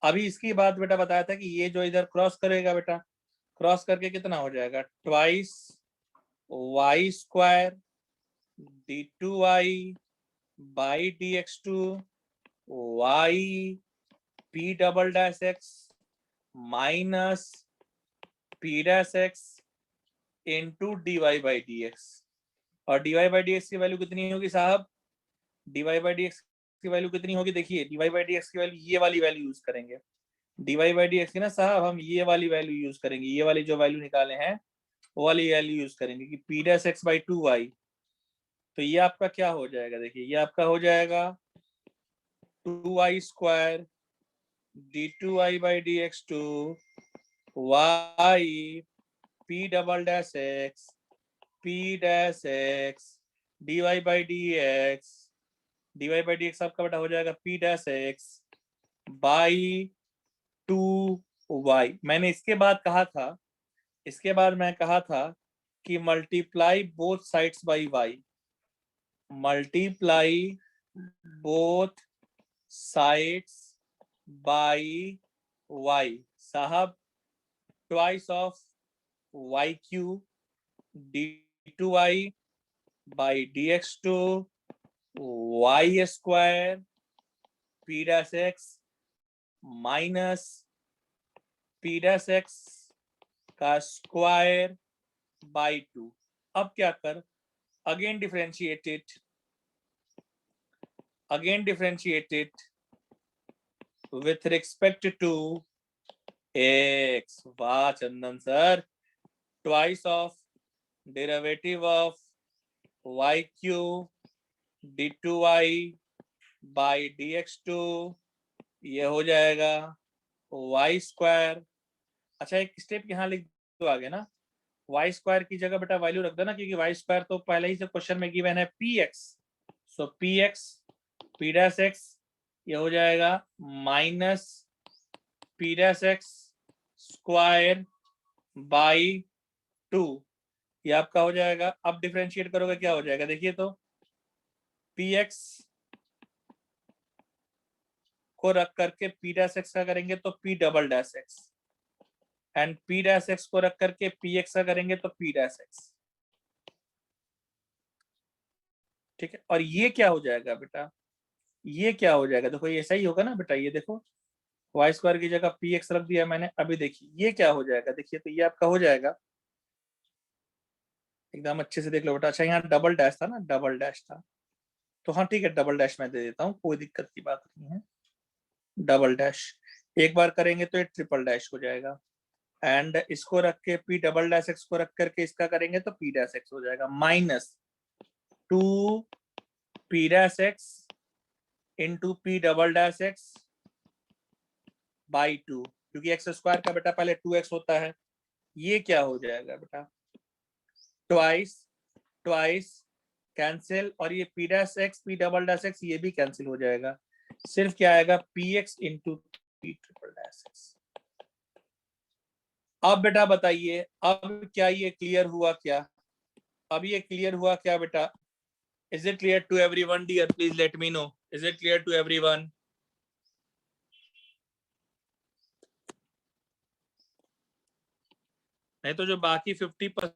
अभी इसकी बात बेटा बताया था कि ये जो इधर क्रॉस करेगा बेटा, क्रॉस करके कितना हो जाएगा, twice Y square D two Y by D x two Y P double dash x minus P dash X into D Y by D X. और D Y by D X की value कितनी होगी साहब, D Y by D X की value कितनी होगी, देखिए D Y by D X की वैल्यू, ये वाली वैल्यू यूज करेंगे D Y by D X की ना साहब, हम ये वाली वैल्यू यूज करेंगे, ये वाली जो वैल्यू निकाले हैं वो वाली वैल्यू यूज करेंगे कि P dash x by 2y। तो ये आपका क्या हो जाएगा, देखिए ये आपका हो जाएगा 2y square D two Y by D x two Y P double dash x P dash x d Y by D x, d Y by D x आपका बेटा हो जाएगा P dash x by 2y। मैंने इसके बाद कहा था, इसके बाद मैं कहा था कि multiply both sides by y, multiply both sides by y साहब, twice of y cube d two Y by D x two y square p dash x minus P dash x का स्क्वायर बाई 2। अब क्या कर, again differentiate it with respect to x, वाह Chandan sir, twice of derivative of y cube d2y by dx2, ये हो जाएगा y square. अच्छा एक स्टेप यहाँ लिख दो आगे ना, वाई स्क्वायर की जगह बेटा वैल्यू रख दो ना, क्योंकि वाई स्क्वायर तो पहले ही से क्वेश्चन में गिवन है P X. So P X P dash X ये हो जाएगा minus P dash X square by 2, ये आपका हो जाएगा। अब डिफरेंशिएट करोगे क्या हो जाएगा, देखिए तो पी एक्स को रख करके पी डैश एक्स का करेंगे तो P double dash x, and P dash x को रख करके पी एक्स का करेंगे तो पी डैश एक्स। ठीक है, और ये क्या हो जाएगा बेटा, ये क्या हो जाएगा, देखो ये सही होगा ना बेटा, ये देखो वाई स्क्वायर की जगह पी एक्स रख दिया मैंने। अभी देखिए ये क्या हो जाएगा, देखिए तो ये आपका हो जाएगा, एकदम अच्छे से देख लो बेटा। अच्छा यहाँ डबल डैश था ना, डबल डैश था, तो हाँ ठीक है डबल डैश मैं दे देता हूँ, कोई दिक्कत की बात नहीं है। डबल डैश एक बार करेंगे तो ये ट्रिपल डैश हो जाएगा, एंड इसको रख के पी डबल डैश एक्स को रख करके इसका करेंगे तो पी डैश एक्स हो जाएगा minus 2 P dash X into P double dash x by 2, क्योंकि एक्स स्क्वायर का बेटा पहले 2x होता है। ये क्या हो जाएगा बेटा, ट्वाइस ट्वाइस कैंसिल, और ये P dash x P double dash X ये भी कैंसिल हो जाएगा, सिर्फ क्या आएगा P x into P triple dash x. अब बेटा बताइए, अब क्या ये क्लियर हुआ क्या, अब ये क्लियर हुआ क्या बेटा, is it clear to everyone dear, please let me know, is it clear to everyone? नहीं तो जो बाकी 50%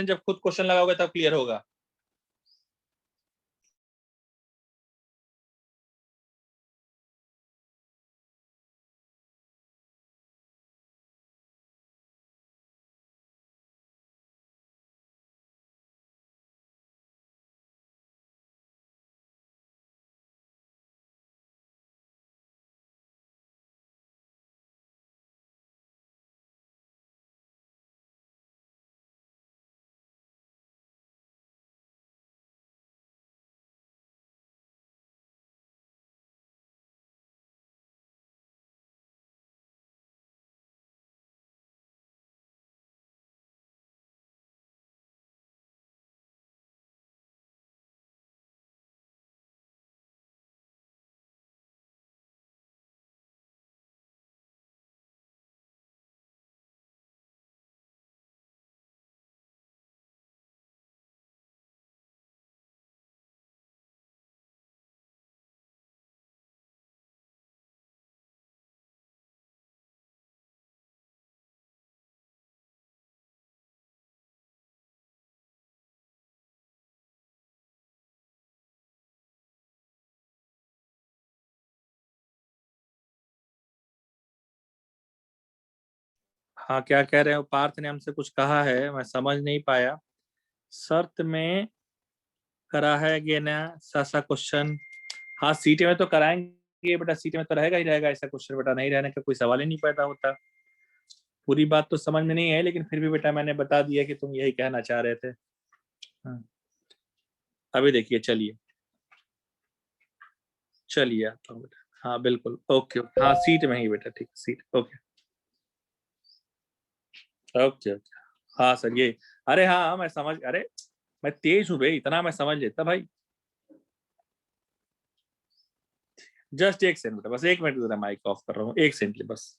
जब खुद क्वेश्चन लगाओगे तब क्लियर होगा। हाँ क्या कह रहे हो, पार्थ ने हमसे कुछ कहा है, मैं समझ नहीं पाया। शर्त में करा है ये ना सा क्वेश्चन, हाँ सीटी में तो कराएंगे बेटा, सीटी में तो रहेगा ही रहेगा ऐसा क्वेश्चन बेटा, नहीं रहने का कोई सवाल ही नहीं पैदा होता। पूरी बात तो समझ में नहीं है, लेकिन फिर भी बेटा मैंने बता दिया कि तुम यही कहना चाह रहे थे। हाँ। अभी देखिए, चलिए चलिए आता हूँ बेटा, हाँ बिल्कुल ओके ओके, हाँ सीट में ही बेटा, ठीक सीट, ओके ओके ओके। हाँ सर ये, अरे हाँ हाँ, मैं समझ, अरे मैं तेज हूँ भाई, इतना मैं समझ लेता भाई। जस्ट एक सेकंड बेटा, बस एक मिनट जरा माइक ऑफ कर रहा हूँ, एक सेकंड बस।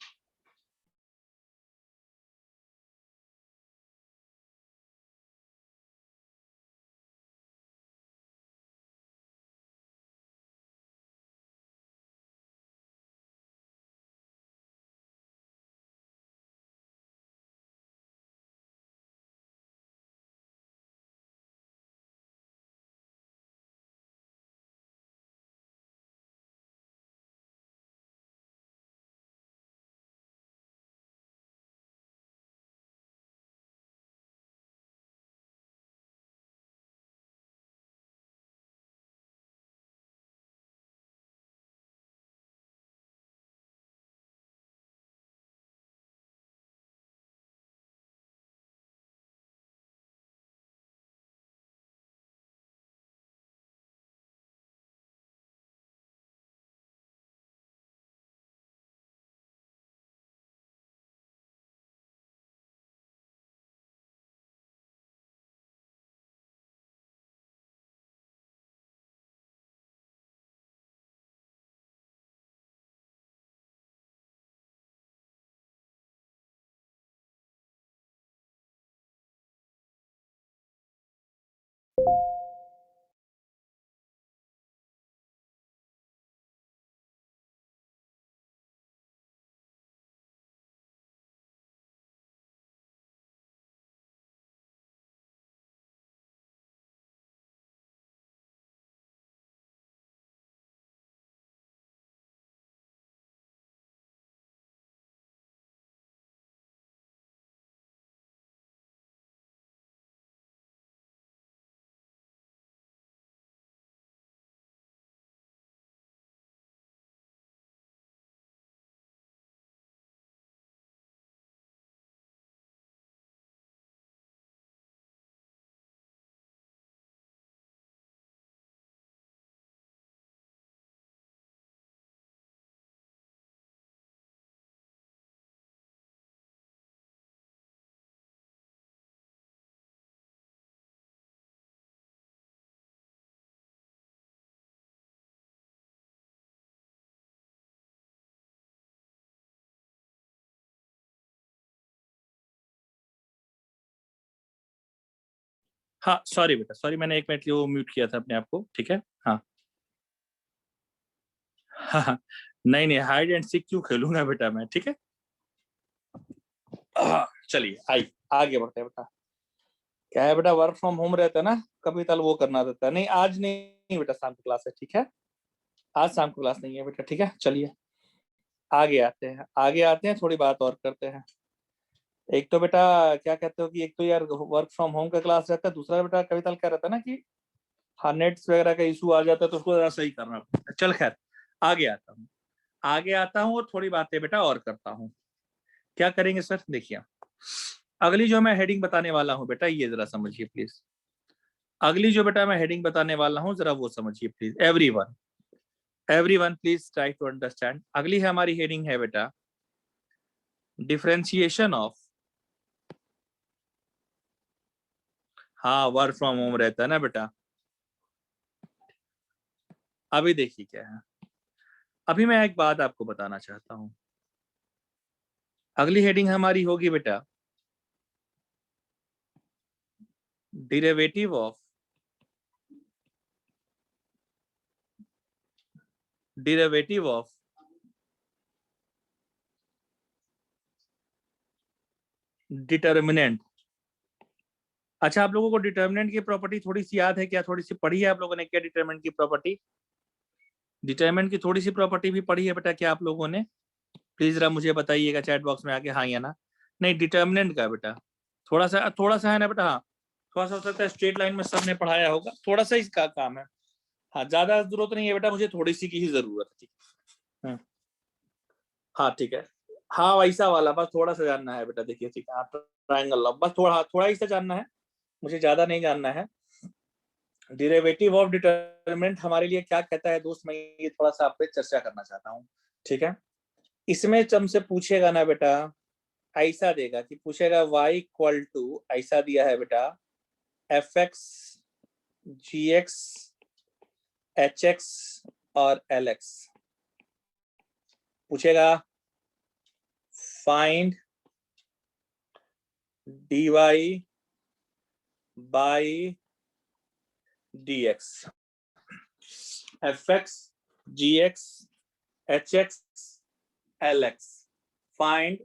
हाँ सॉरी बेटा, सॉरी, मैंने 1 मिनट वो म्यूट किया था अपने आप को, ठीक है। हाँ हाँ हाँ, नहीं नहीं, हाइड एंड सीक क्यों खेलूंगा बेटा मैं, ठीक है। चलिए आई आगे बढ़ते हैं बेटा। क्या है बेटा, वर्क फ्रॉम होम रहता है ना, कभी तल वो करना रहता है। नहीं आज नहीं बेटा, शाम की क्लास है, ठीक है। आज शाम की क्लास नहीं है बेटा, ठीक है। चलिए आगे आते हैं, आगे आते हैं, थोड़ी बात और करते हैं। एक तो बेटा क्या कहते हो कि एक तो यार वर्क फ्रॉम होम का क्लास रहता है, दूसरा बेटा कविता क्या रहता है ना कि हाँ नेट्स वगैरह का इशू आ जाता है तो उसको जरा सही करना पड़ता है। चल खैर आगे आता हूँ, आगे आता हूँ और थोड़ी बातें बेटा और करता हूँ। क्या करेंगे सर, देखिए अगली जो मैं हेडिंग बताने वाला हूँ बेटा, ये जरा समझिए प्लीज। अगली जो बेटा मैं हेडिंग बताने वाला हूँ जरा वो समझिए please. Everyone, everyone please try to understand. अगली हमारी हेडिंग है बेटा डिफरेंशिएशन ऑफ, हाँ वर्क फ्रॉम होम रहता है ना बेटा। अभी देखिए क्या है, अभी मैं एक बात आपको बताना चाहता हूं। अगली हेडिंग हमारी होगी बेटा derivative of, derivative of determinant. अच्छा आप लोगों को डिटर्मिनेंट की प्रॉपर्टी थोड़ी सी याद है क्या, थोड़ी सी पढ़ी है आप लोगों ने क्या डिटर्मिनेंट की प्रॉपर्टी? डिटर्मिनेंट की थोड़ी सी प्रॉपर्टी भी पढ़ी है बेटा क्या आप लोगों ने? प्लीज जरा मुझे बताइएगा चैट बॉक्स में आके, हाँ या ना। नहीं डिटर्मिनेंट का बेटा थोड़ा सा है ना बेटा। हाँ थोड़ा सा हो सकता है स्ट्रेट लाइन में सबने पढ़ाया होगा, थोड़ा सा इसका काम है। हाँ ज्यादा जरूरत नहीं है बेटा, मुझे थोड़ी सी की ही जरूरत है, ठीक है। हाँ ठीक है, हाँ वैसा वाला बस थोड़ा सा जानना है बेटा। देखिए ठीक है, ट्रायंगल बस थोड़ा थोड़ा ही सा जानना है, मुझे ज्यादा नहीं जानना है। डेरिवेटिव ऑफ डिटरमिनेंट हमारे लिए क्या कहता है दोस्त, मैं ये थोड़ा सा आप पे चर्चा करना चाहता हूँ, ठीक है। इसमें हमसे पूछेगा ना बेटा, ऐसा देगा कि पूछेगा y इक्वल टू ऐसा दिया है बेटा F X G X H X और एल एक्स। पूछेगा find D Y by D X, F X G X H X L X, find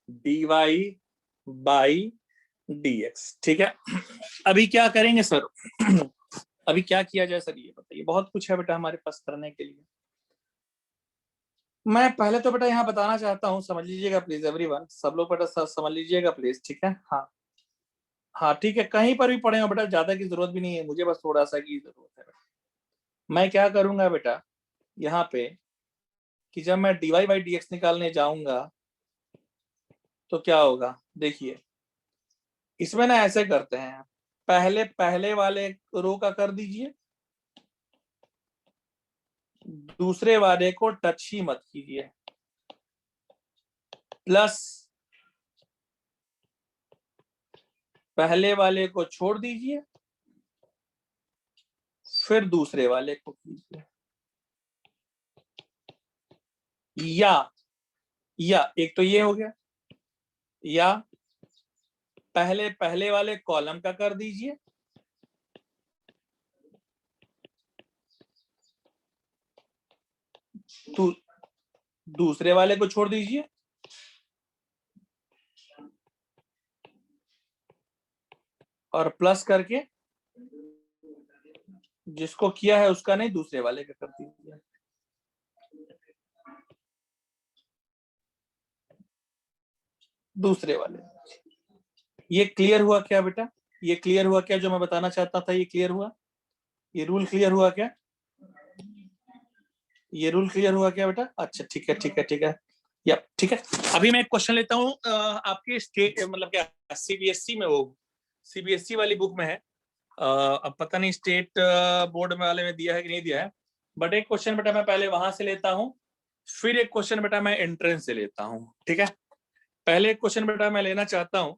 D Y by D X, ठीक है। अभी क्या करेंगे सर, अभी क्या किया जाए सर ये बताइए, बहुत कुछ है बेटा हमारे पास करने के लिए। मैं पहले तो बेटा यहाँ बताना चाहता हूँ, समझ लीजिएगा प्लीज एवरीवन, सब लोग बेटा समझ लीजिएगा प्लीज, ठीक है। हाँ हाँ ठीक है, कहीं पर भी पढ़े हो बेटा, ज्यादा की जरूरत भी नहीं है मुझे, बस थोड़ा सा की जरूरत है बेटा। मैं क्या करूंगा बेटा यहाँ पे कि जब मैं D Y by D X निकालने जाऊंगा तो क्या होगा, देखिए इसमें ना ऐसे करते हैं, पहले पहले वाले रो का कर दीजिए, दूसरे वाले को टच ही मत कीजिए, प्लस पहले वाले को छोड़ दीजिए, फिर दूसरे वाले को कीजिए, या एक तो ये हो गया, या पहले पहले वाले कॉलम का कर दीजिए, तो दूसरे वाले को छोड़ दीजिए, और प्लस करके जिसको किया है उसका नहीं, दूसरे वाले का कर दीजिए। दूसरे वाले, ये क्लियर हुआ क्या बेटा? ये क्लियर हुआ क्या जो मैं बताना चाहता था? ये क्लियर हुआ? ये रूल क्लियर हुआ क्या? ये रूल क्लियर हुआ क्या बेटा? अच्छा ठीक है ठीक है ठीक है, या ठीक है। अभी मैं एक क्वेश्चन लेता हूँ, आपके स्टेट मतलब क्या सीबीएसई में, वो सीबीएसई वाली बुक में है, अब पता नहीं स्टेट बोर्ड वाले में दिया है कि नहीं दिया है, बट एक क्वेश्चन बेटा मैं पहले वहां से लेता हूँ, फिर एक क्वेश्चन बेटा मैं एंट्रेंस से लेता हूँ, ठीक है। पहले एक क्वेश्चन बेटा मैं लेना चाहता हूँ,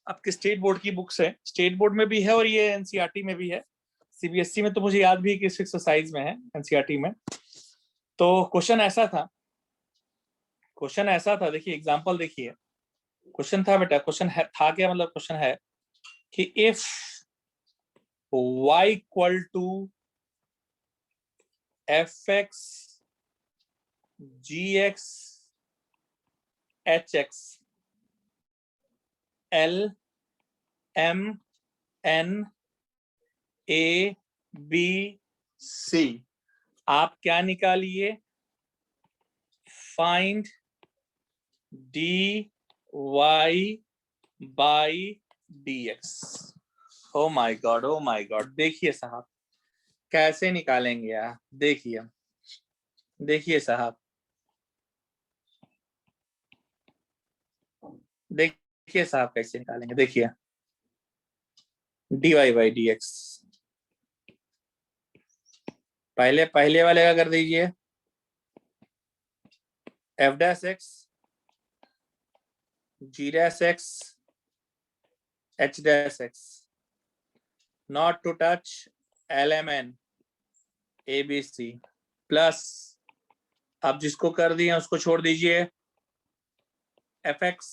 आपके स्टेट बोर्ड की बुक्स है, स्टेट बोर्ड में भी है और ये एनसीईआरटी में भी है, सीबीएसई में तो मुझे याद भी है कि 6 एक्सरसाइज में है, एनसीईआरटी में। तो क्वेश्चन ऐसा था, देखिए एग्जांपल देखिए, क्वेश्चन था बेटा, क्वेश्चन है था क्या, मतलब क्वेश्चन है कि if y equal to F X G X H X L M N A B C, आप क्या निकालिए? Find D Y by D X. Oh my God, oh my God, देखिए साहब कैसे निकालेंगे यार, देखिए देखिए साहब, देखिए साहब कैसे निकालेंगे, देखिए D Y by D X, पहले पहले वाले का कर दीजिए, F dash X G dash X H dash X not to touch L M N A B C plus, आप जिसको कर दिए उसको छोड़ दीजिए, F X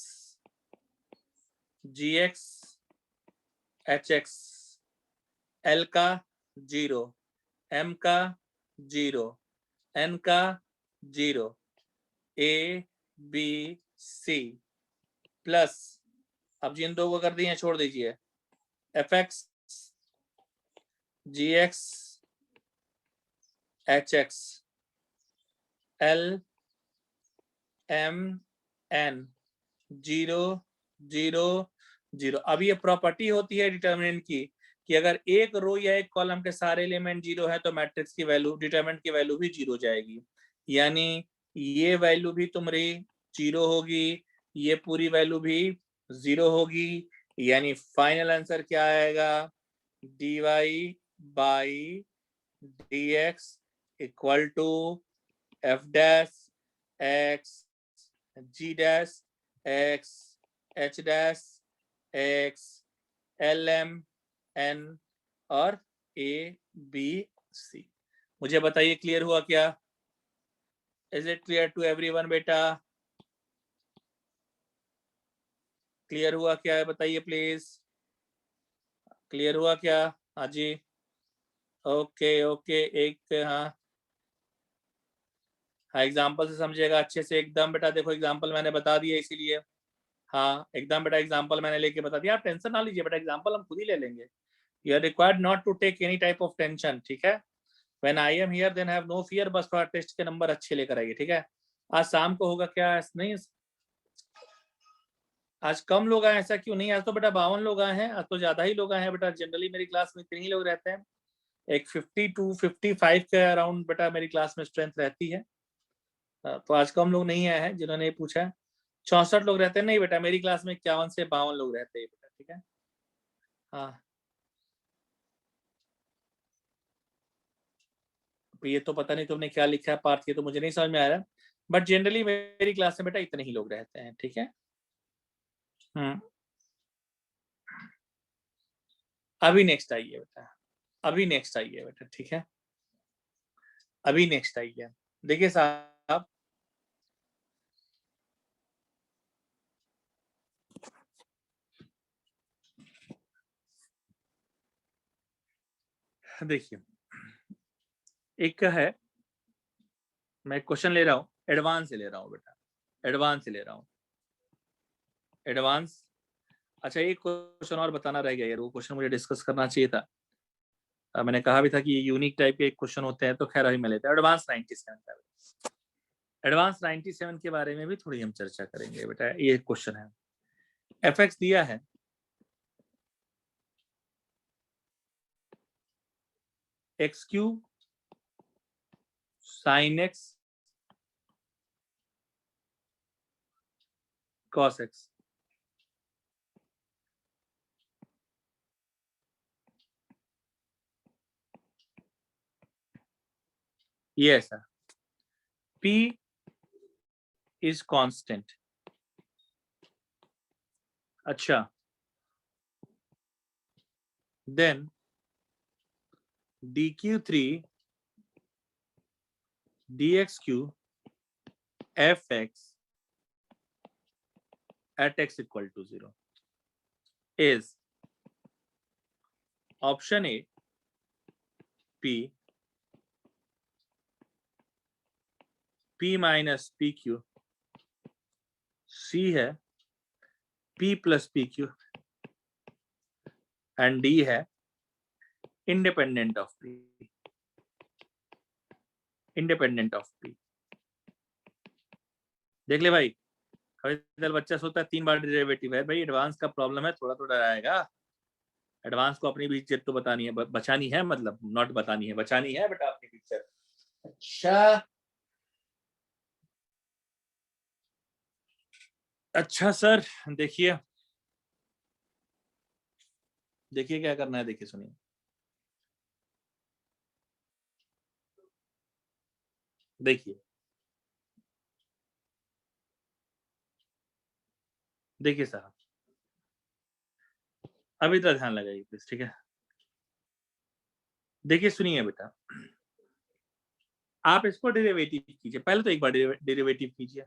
G X H X L का 0, एम का 0, एन का 0, ए बी सी प्लस, अब जिन दो को कर दिए छोड़ दीजिए, F X G X H X L M N 0 0 0। अब ये प्रॉपर्टी होती है डिटर्मिनेंट की कि अगर एक रो या एक कॉलम के सारे एलिमेंट 0 है तो मैट्रिक्स की वैल्यू, डिटर्मिनेंट की वैल्यू भी 0 जाएगी, यानी ये वैल्यू भी तुम्हारी 0 होगी, ये पूरी वैल्यू भी 0 होगी, यानी फाइनल आंसर क्या आएगा? D Y by D x equal to F dash X G dash X H dash X L M N और ए बी सी। मुझे बताइए क्लियर हुआ क्या? Is it clear to everyone बेटा? क्लियर हुआ क्या है बताइए प्लीज, क्लियर हुआ क्या? हाँ जी, ओके ओके, एक हाँ हाँ, एग्जाम्पल से समझिएगा अच्छे से एकदम बेटा, देखो एग्जाम्पल मैंने बता दिया इसीलिए, हाँ एकदम बेटा एग्जाम्पल मैंने लेके बता दिया, आप टेंशन ना लीजिए बेटा, एग्जाम्पल हम खुद ही ले लेंगे, you are required not to take any type of tension, ठीक है। When I am here then have no fear, बस थोड़ा टेस्ट के नंबर अच्छे लेकर आइए, ठीक है। आज शाम को होगा क्या? नहीं, आज कम लोग आए, ऐसा क्यों नहीं? आज तो बेटा 52 लोग आए हैं, आज तो ज्यादा ही लोग आए हैं बेटा, जनरली मेरी क्लास में 3 ही लोग रहते हैं, एक 50 टू 55 के अराउंड बेटा मेरी क्लास में स्ट्रेंथ रहती है, तो आज कम लोग नहीं आए हैं जिन्होंने पूछा है, 64 लोग रहते हैं, नहीं बेटा मेरी क्लास में 51 से 52 लोग रहते हैं बेटा, ठीक है। हाँ, ये तो पता नहीं तुमने क्या लिखा है पार्थ, ये तो मुझे नहीं समझ में आ रहा, बट जनरली मेरी क्लास में बेटा इतने ही लोग रहते हैं, ठीक है। अभी नेक्स्ट आइए बेटा, अभी नेक्स्ट आइए बेटा, ठीक है, अभी नेक्स्ट आइए, देखिए साहब, देखिए एक है मैं क्वेश्चन ले रहा हूँ, एडवांस से ले रहा हूँ बेटा, एडवांस से ले रहा हूँ, एडवांस। अच्छा एक क्वेश्चन और बताना रह गया यार, वो क्वेश्चन मुझे डिस्कस करना चाहिए था। मैंने कहा भी था कि ये यूनिक टाइप के क्वेश्चन होते हैं, तो खैर अभी मैं लेता हूँ एडवांस 97। एडवांस 97 के बारे में भी थोड़ी हम चर्चा करेंगे बेटा। ये क्वेश्चन है, एफ एक्स दिया है, x cube sine x cos x. ये ऐसा P is constant। अच्छा, then dq3 dxq fx at x equal to 0 is option A P, P minus PQ, C है P plus PQ and D है independent of P, independent of P। देख ले भाई, कभी बच्चा सोचता है 3 बार डेरिवेटिव है, भाई एडवांस का प्रॉब्लम है, थोड़ा थोड़ा आएगा। एडवांस को अपनी भी इज्जत तो बतानी है, बचानी है, मतलब नॉट बतानी है, बचानी है बेटा अपनी पिक्चर। अच्छा अच्छा सर, देखिए देखिए क्या करना है, देखिए सुनिए। देखिए देखिए साहब, अभी तो ध्यान लगाइए प्लीज, ठीक है। देखिए सुनिए बेटा, आप इसको डेरिवेटिव कीजिए, पहले तो एक बार डेरिवेटिव कीजिए।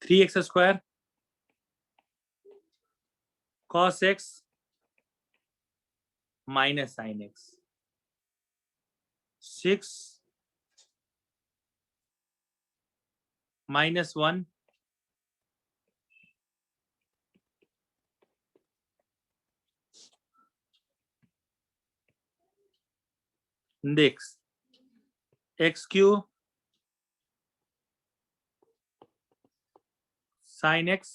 Three x square cos x minus sine x, 6 minus 1 next x cube sine x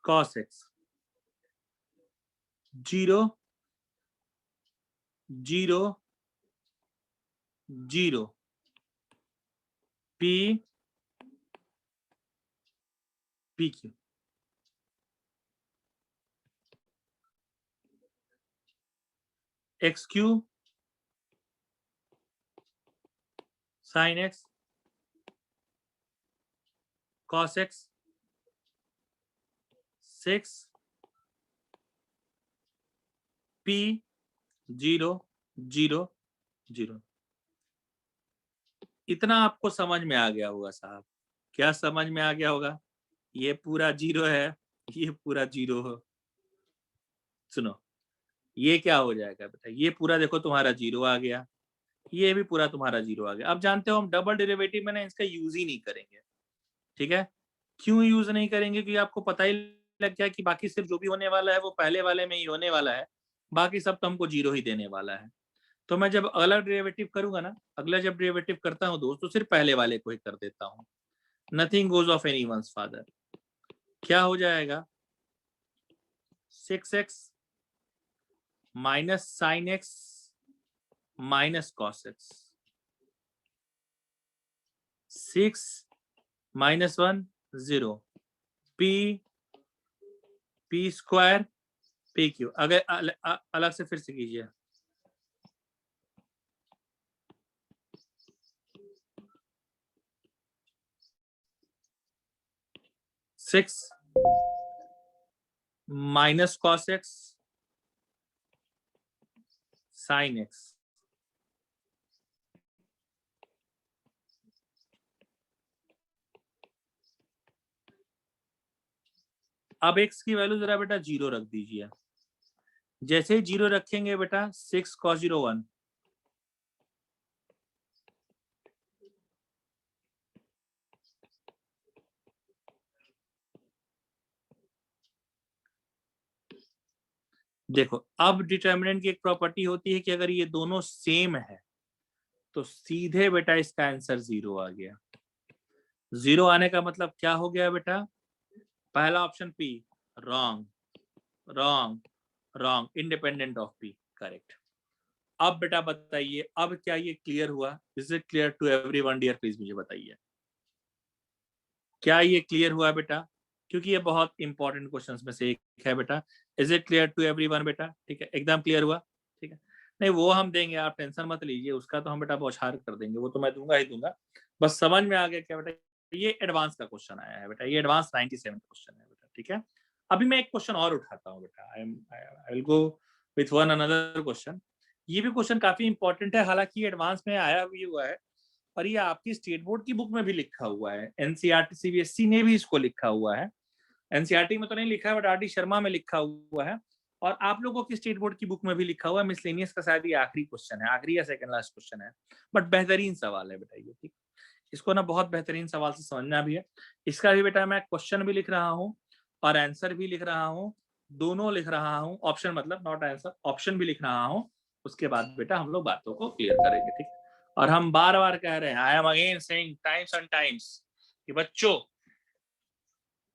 cos x, 0 0 0 P PQ। X cube sine x cos x, 6 P 0 0 0। इतना आपको समझ में आ गया होगा साहब, क्या समझ में आ गया होगा? ये पूरा 0 है, ये पूरा 0 है। सुनो, ये क्या हो जाएगा बेटा, ये पूरा देखो तुम्हारा 0 आ गया, ये भी पूरा तुम्हारा 0 आ गया। अब जानते हो हम डबल डेरिवेटिव में ना इसका यूज ही नहीं करेंगे, ठीक है। क्यों यूज नहीं करेंगे? क्योंकि आपको पता ही लग गया कि बाकी सिर्फ जो भी होने वाला है वो पहले वाले में ही होने वाला है, बाकी सब तो हमको 0 ही देने वाला है। तो मैं जब अगला डेरिवेटिव करूंगा ना, अगला जब डेरिवेटिव करता हूँ दोस्त, तो सिर्फ पहले वाले को ही कर देता हूँ। Nothing goes off any once father. क्या हो जाएगा? 6x minus sine x minus cos x, 6 minus 1 0 P P square P Q. अगर अलग से फिर से कीजिए, 6 minus cos x sine x, अब x की वैल्यू जरा बेटा 0 रख दीजिए। जैसे ही 0 रखेंगे बेटा 6 cos 0 1, देखो अब डिटर्मिनेंट की एक प्रॉपर्टी होती है कि अगर ये दोनों सेम है तो सीधे बेटा इसका आंसर 0 आ गया। 0 आने का मतलब क्या हो गया बेटा? पहला option P wrong, wrong, wrong, independent of P correct. अब बेटा बताइए, अब क्या ये क्लियर हुआ? Is it clear to everyone dear? Please मुझे बताइए, क्या ये क्लियर हुआ बेटा? क्योंकि ये बहुत इंपॉर्टेंट क्वेश्चंस में से एक है बेटा। Is it clear to everyone बेटा? ठीक है, एकदम क्लियर हुआ। ठीक है, नहीं वो हम देंगे, आप टेंशन मत लीजिए, उसका तो हम बेटा बौछार कर देंगे, वो तो मैं दूंगा ही दूंगा। बस समझ में आ गया क्या बेटा? ये एडवांस का क्वेश्चन आया है बेटा, ये एडवांस 97 क्वेश्चन है बेटा। ठीक है, अभी मैं एक क्वेश्चन और उठाता हूँ बेटा। I will go with one another question. ये भी क्वेश्चन काफी इंपॉर्टेंट है, हालांकि एडवांस में आया भी हुआ है और ये आपकी स्टेट बोर्ड की बुक में भी लिखा हुआ है। एनसीईआरटी सीबीएसई ने भी इसको लिखा हुआ है। एनसीईआरटी में तो नहीं लिखा है बट आरडी शर्मा में लिखा हुआ है, और आप लोगों की स्टेट बोर्ड की बुक में भी लिखा हुआ है। मिसलेनियस का शायद ये आखिरी क्वेश्चन है, आखिरी या सेकंड लास्ट क्वेश्चन है, बट बेहतरीन सवाल है बेटा ये। ठीक, इसको ना बहुत बेहतरीन सवाल से समझना भी है। इसका भी बेटा मैं क्वेश्चन भी लिख रहा हूँ और आंसर भी लिख रहा हूँ, दोनों लिख रहा हूँ। ऑप्शन मतलब नॉट आंसर, ऑप्शन भी लिख रहा हूँ। उसके बाद बेटा हम लोग बातों को क्लियर करेंगे। ठीक, और हम बार बार कह रहे हैं, I am again saying times and times कि बच्चों,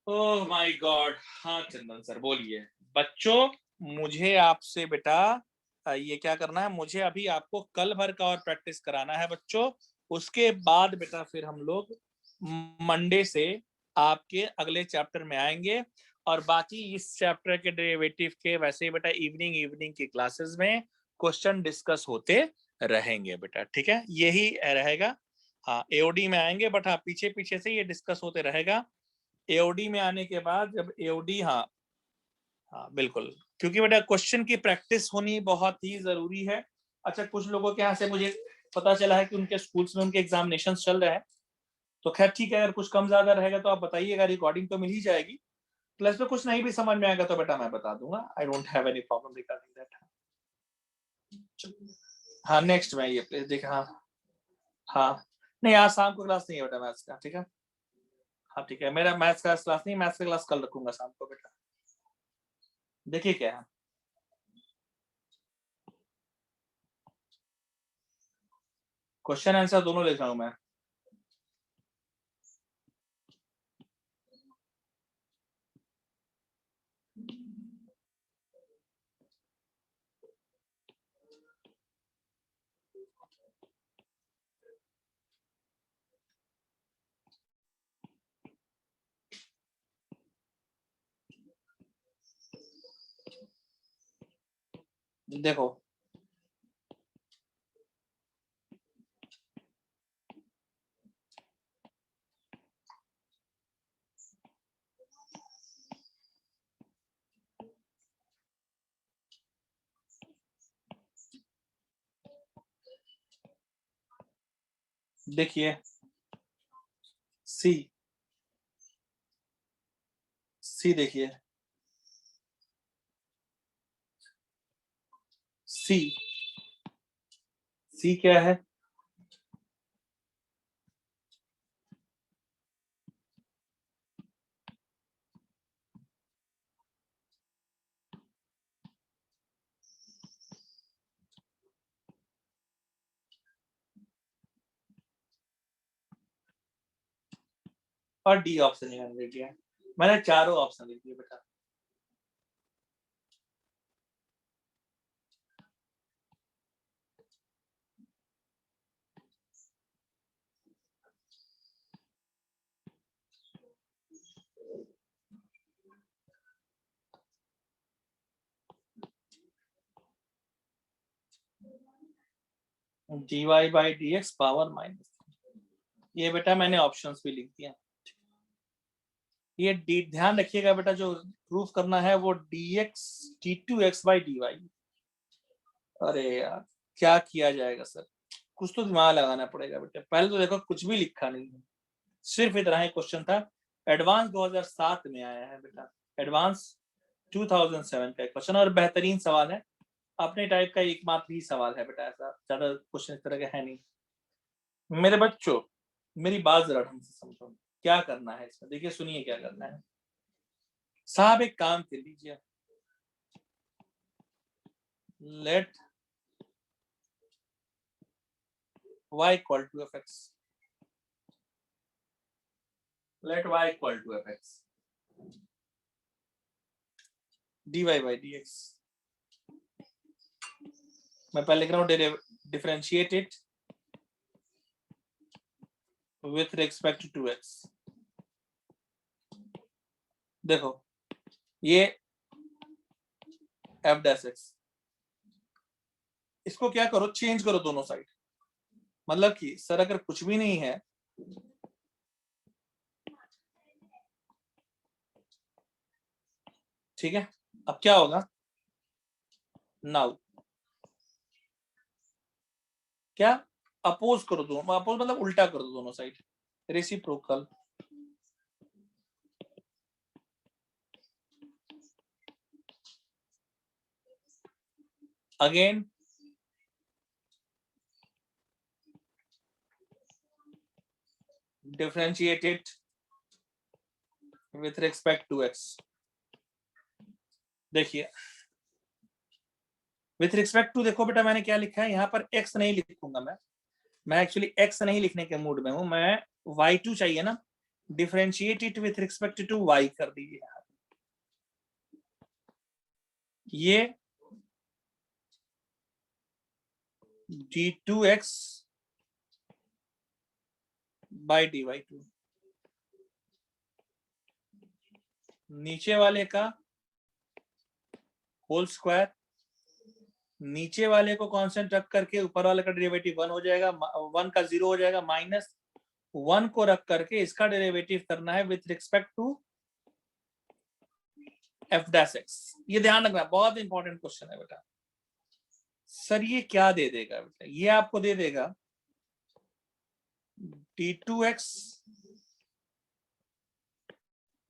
ओह माय गॉड, हाँ चंदन सर बोलिए। बच्चों मुझे आपसे बेटा ये क्या करना है, मुझे अभी आपको कल भर का और प्रैक्टिस कराना है बच्चों। उसके बाद बेटा फिर हम लोग मंडे से आपके अगले चैप्टर में आएंगे, और बाकी इस चैप्टर के डेरिवेटिव के वैसे ही बेटा इवनिंग की क्लासेस में क्वेश्चन डिस्कस होते रहेंगे बेटा। ठीक है, यही रहेगा। हाँ एओडी में आएंगे, बट हाँ पीछे पीछे से ये डिस्कस होते रहेगा। एओडी में आने के बाद जब एओडी, हाँ हाँ बिल्कुल, क्योंकि बेटा क्वेश्चन की प्रैक्टिस होनी बहुत ही जरूरी है। अच्छा, कुछ लोगों के यहाँ से मुझे पता चला है कि उनके स्कूल्स में उनके एग्जामिनेशन चल रहे हैं, तो खैर ठीक है, अगर कुछ कम ज्यादा रहेगा तो आप बताइएगा, रिकॉर्डिंग तो मिल ही जाएगी। प्लस में कुछ नहीं भी समझ में आएगा तो बेटा मैं बता दूंगा, I don't have any problem regarding that. हाँ नेक्स्ट में ये प्लीज देखा। हाँ हाँ, नहीं आज शाम को क्लास नहीं है बेटा मैथ्स का। ठीक है, हाँ ठीक है, मेरा मैथ्स का क्लास नहीं, मैथ्स का क्लास कल रखूंगा शाम को बेटा। देखिए क्या है, क्वेश्चन आंसर दोनों लिख रहा हूं मैं। देखो देखिए, सी सी देखिए, सी सी क्या है? और डी ऑप्शन मैंने लिख दिया, मैंने चारों ऑप्शन लिख दिए बेटा। D Y by D X power minus, ये बेटा मैंने ऑप्शंस भी लिख दिया। ये ध्यान रखिएगा बेटा, जो प्रूफ करना है वो D x D two X by D Y. अरे यार क्या किया जाएगा सर, कुछ तो दिमाग लगाना पड़ेगा बेटा। पहले तो देखो कुछ भी लिखा नहीं है, सिर्फ इतना ही क्वेश्चन था। एडवांस 2007 में आया है बेटा, एडवांस 2007 का क्वेश्चन और बेहतरीन सवाल है, अपने टाइप का एकमात्र ही सवाल है बेटा, ऐसा ज्यादा क्वेश्चन इस तरह के है नहीं। मेरे बच्चों मेरी बात जरा ढंग से समझो, क्या करना है इसमें, देखिए सुनिए क्या करना है। साहब एक काम कर लीजिए, let y equal to fx, let y equal to fx dy by dx। मैं पहले लिख रहा हूँ differentiate it with respect to x। देखो ये f डैश x, इसको क्या करो, चेंज करो दोनों साइड। मतलब कि सर अगर कुछ भी नहीं है, ठीक है, अब क्या होगा, नाउ क्या अपोज करो दोनों, अपोज मतलब उल्टा कर दो दोनों side, reciprocal. Again differentiate it with respect to x। देखिए विथ रिस्पेक्ट टू, देखो बेटा मैंने क्या लिखा है यहाँ पर, x नहीं लिखूंगा मैं एक्चुअली x नहीं लिखने के मूड में हूं, मैं y2 चाहिए ना, differentiate it with respect to y कर दीजिए। ये d2x बाई dy2, नीचे वाले का होल स्क्वायर, नीचे वाले को कांस्टेंट रख करके ऊपर वाले का डेरिवेटिव 1 हो जाएगा, 1 का 0 हो जाएगा, माइनस 1 को रख करके इसका डेरिवेटिव करना है with respect to f dash x। ये ध्यान रखना, बहुत इंपॉर्टेंट क्वेश्चन है बेटा। सर ये क्या दे देगा बेटा, ये आपको दे देगा d2x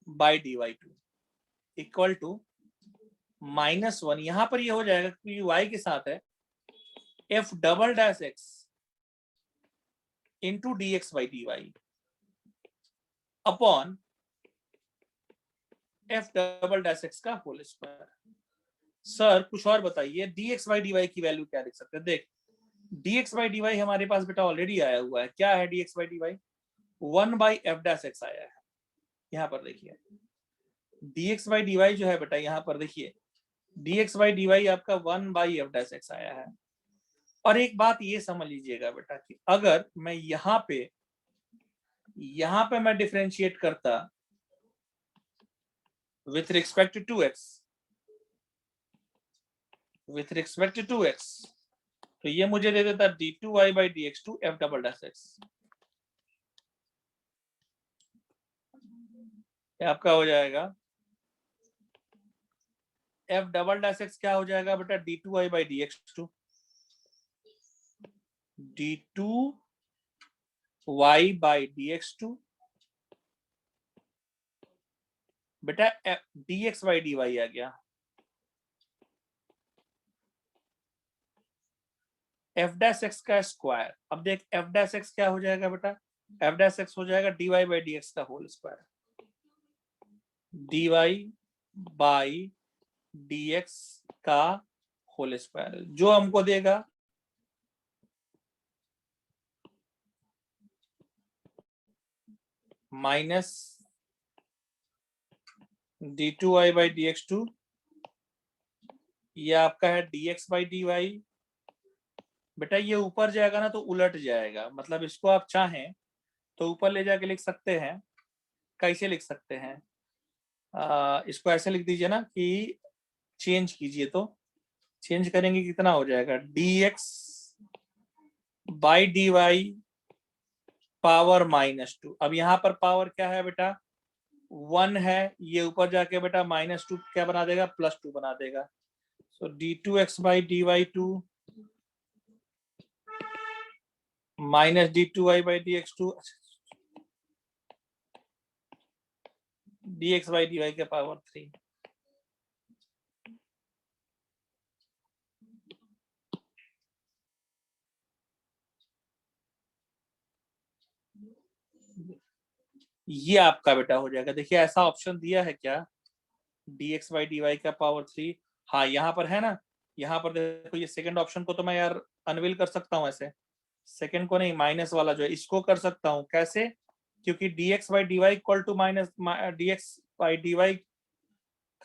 by dy2 equal to -1, यहां पर ये हो जाएगा क्योंकि y के साथ है f double dash x into dx by dy upon f double dash x का होल स्क्वायर। सर कुछ और बताइए, dx बाई dy की वैल्यू क्या लिख सकते हैं? देख dx बाई dy हमारे पास बेटा ऑलरेडी आया हुआ है, क्या है dx by dy, 1 by f dash x आया है। यहाँ पर देखिए dx बाई dy जो है बेटा, यहाँ पर देखिए dx बाई dy आपका 1 बाई f डैश x आया है। और एक बात ये समझ लीजिएगा बेटा कि अगर मैं यहाँ पे मैं डिफरेंशिएट करता with respect to x, with respect to x, तो ये मुझे दे देता d2y by dx2 f double dash x। आपका हो जाएगा f डबल डैश x क्या हो जाएगा बेटा, d2y by dx2, d2y by dx2 बेटा dx बाई dy आ गया, f डैश x का स्क्वायर। अब देख f डैश x क्या हो जाएगा बेटा, f डैश x हो जाएगा dy बाई dx का whole square, dy by dx का होल स्क्वायर, जो हमको देगा माइनस d2y बाई dx2, ये आपका है dx बाई dy। बेटा ये ऊपर जाएगा ना तो उलट जाएगा, मतलब इसको आप चाहें तो ऊपर ले जाके लिख सकते हैं। कैसे लिख सकते हैं, इसको ऐसे लिख दीजिए ना कि चेंज कीजिए, तो चेंज करेंगे कितना हो जाएगा, dx बाई dy पावर -2। अब यहाँ पर पावर क्या है बेटा, 1 है, ये ऊपर जाके बेटा -2 क्या बना देगा, +2 बना देगा। सो d2x by dy2 minus d2y by dx2, dx by dy के पावर 3। ये आपका बेटा हो जाएगा। देखिए ऐसा ऑप्शन दिया है क्या, dx by dy का पावर 3। हाँ यहाँ पर है ना, यहाँ पर देखो ये सेकंड ऑप्शन को तो मैं यार अनविल कर सकता हूँ ऐसे, सेकंड को नहीं, माइनस वाला जो है इसको कर सकता हूँ। कैसे? क्योंकि dx by dy equal to minus dx by dy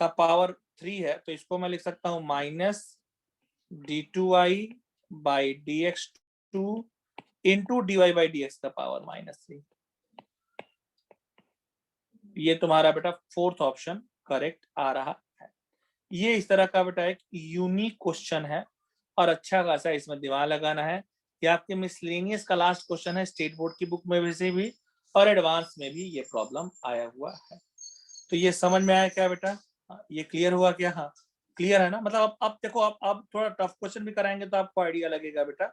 का पावर 3 है, तो इसको मैं लिख सकता हूँ minus d2i by dx2 into dy by dx का पावर -3। ये तुम्हारा बेटा फोर्थ ऑप्शन करेक्ट आ रहा है। ये इस तरह का बेटा एक यूनिक क्वेश्चन है और अच्छा खासा इसमें दिमाग लगाना है कि आपके मिसलेनियस का लास्ट क्वेश्चन है, स्टेट बोर्ड की बुक में से भी और एडवांस में भी ये प्रॉब्लम आया हुआ है। तो ये समझ में आया क्या बेटा? ये क्लियर हुआ क्या? हाँ क्लियर है ना। मतलब अब देखो, अब थोड़ा टफ क्वेश्चन भी कराएंगे तो आपको आइडिया लगेगा बेटा,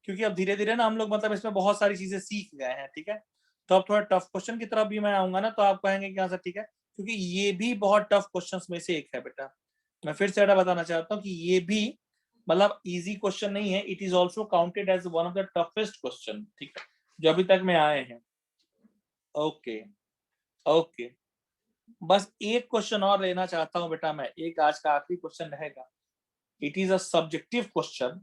क्योंकि अब धीरे धीरे ना हम लोग मतलब इसमें बहुत सारी चीजें सीख गए हैं। ठीक है, तो अब थोड़ा टफ क्वेश्चन की तरफ भी मैं आऊंगा ना, तो आप कहेंगे कि हाँ सर ठीक है, क्योंकि ये भी बहुत टफ क्वेश्चंस में से एक है बेटा। मैं फिर से बताना चाहता हूँ कि ये भी मतलब इजी क्वेश्चन नहीं है, it is also counted as one of the toughest question, ठीक है, जो अभी तक में आए हैं। ओके ओके, बस एक क्वेश्चन और लेना चाहता हूं बेटा मैं, एक आज का आखिरी क्वेश्चन रहेगा। It is a subjective question,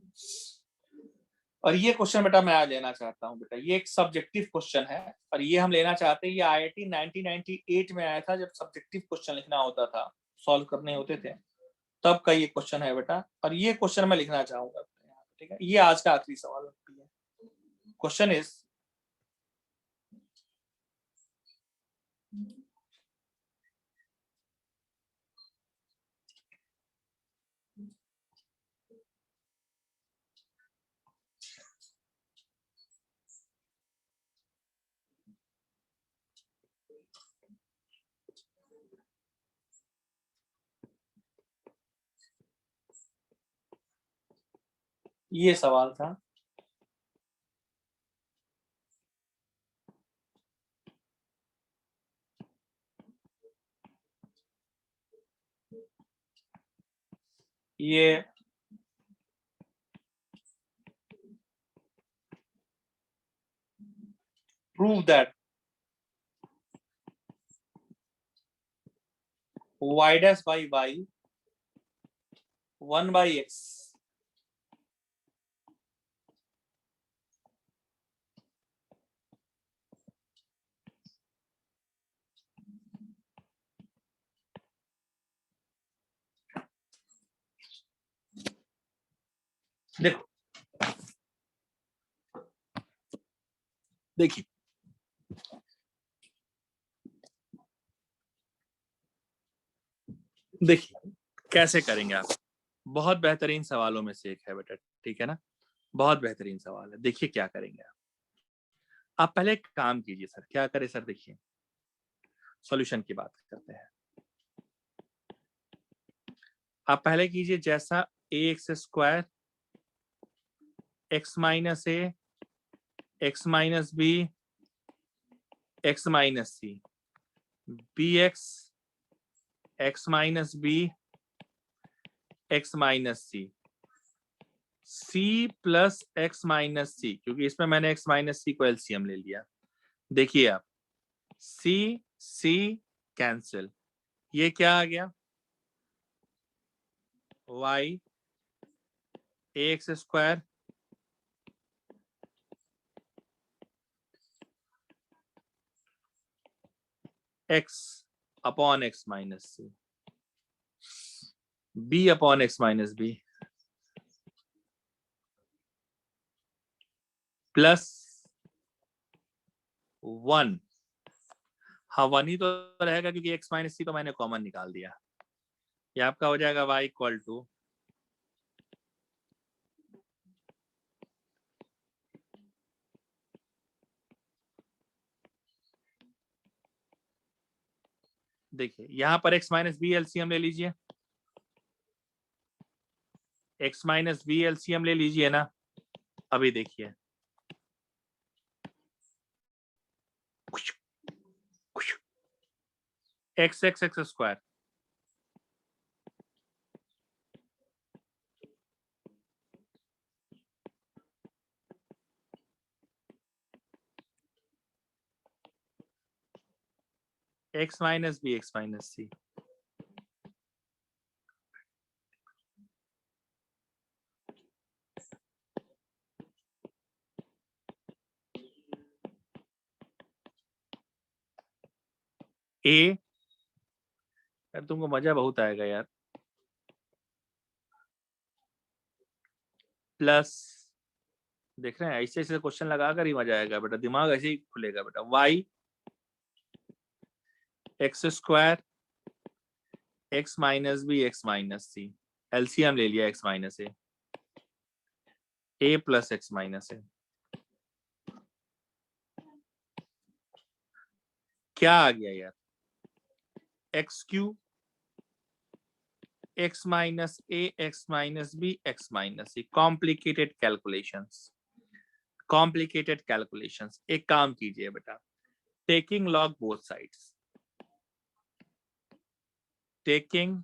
और ये क्वेश्चन बेटा मैं आज लेना चाहता हूं बेटा। ये एक सब्जेक्टिव क्वेश्चन है और ये हम लेना चाहते हैं, ये IIT 1998 में आया था, जब सब्जेक्टिव क्वेश्चन लिखना होता था, सॉल्व करने होते थे, तब का ये क्वेश्चन है बेटा। और ये क्वेश्चन मैं लिखना चाहूंगा, ठीक है। ये आज का आखिरी सवाल है। क्वेश्चन इज, ये सवाल था। ये prove that y dash by y 1 by x देखो, देखिए देखिए कैसे करेंगे आप। बहुत बेहतरीन सवालों में से एक है बेटा, ठीक है ना, बहुत बेहतरीन सवाल है। देखिए क्या करेंगे आप पहले एक काम कीजिए सर। क्या करें सर? देखिए सॉल्यूशन की बात करते हैं। आप पहले कीजिए जैसा ax² x minus A x minus B x minus C bx x minus B x minus C c plus x minus C, क्योंकि इसमें मैंने x माइनस सी को एलसीएम ले लिया। देखिए आप, c c कैंसिल, ये क्या आ गया, y ax² x upon x minus C b upon x minus B plus 1। हाँ 1 ही तो रहेगा, क्योंकि x माइनस सी तो मैंने कॉमन निकाल दिया। ये आपका हो जाएगा y इक्वल टू देखिए यहां पर x माइनस बी एलसीएम ले लीजिए, x माइनस बी एलसीएम ले लीजिए ना। अभी देखिए X X X square, X minus B X minus C, A, यार तुमको मजा बहुत आएगा यार, प्लस, देख रहे हैं ऐसे ऐसे क्वेश्चन लगाकर ही मजा आएगा बेटा, दिमाग ऐसे ही खुलेगा बेटा, Y X square X minus B X minus C, LCM ले लिया X minus A plus X minus A, क्या आ गया यार, X Q X minus A X minus B X minus C, complicated calculations, complicated calculations. एक काम कीजिए बेटा, टेकिंग लॉग बोथ साइड्स, टेकिंग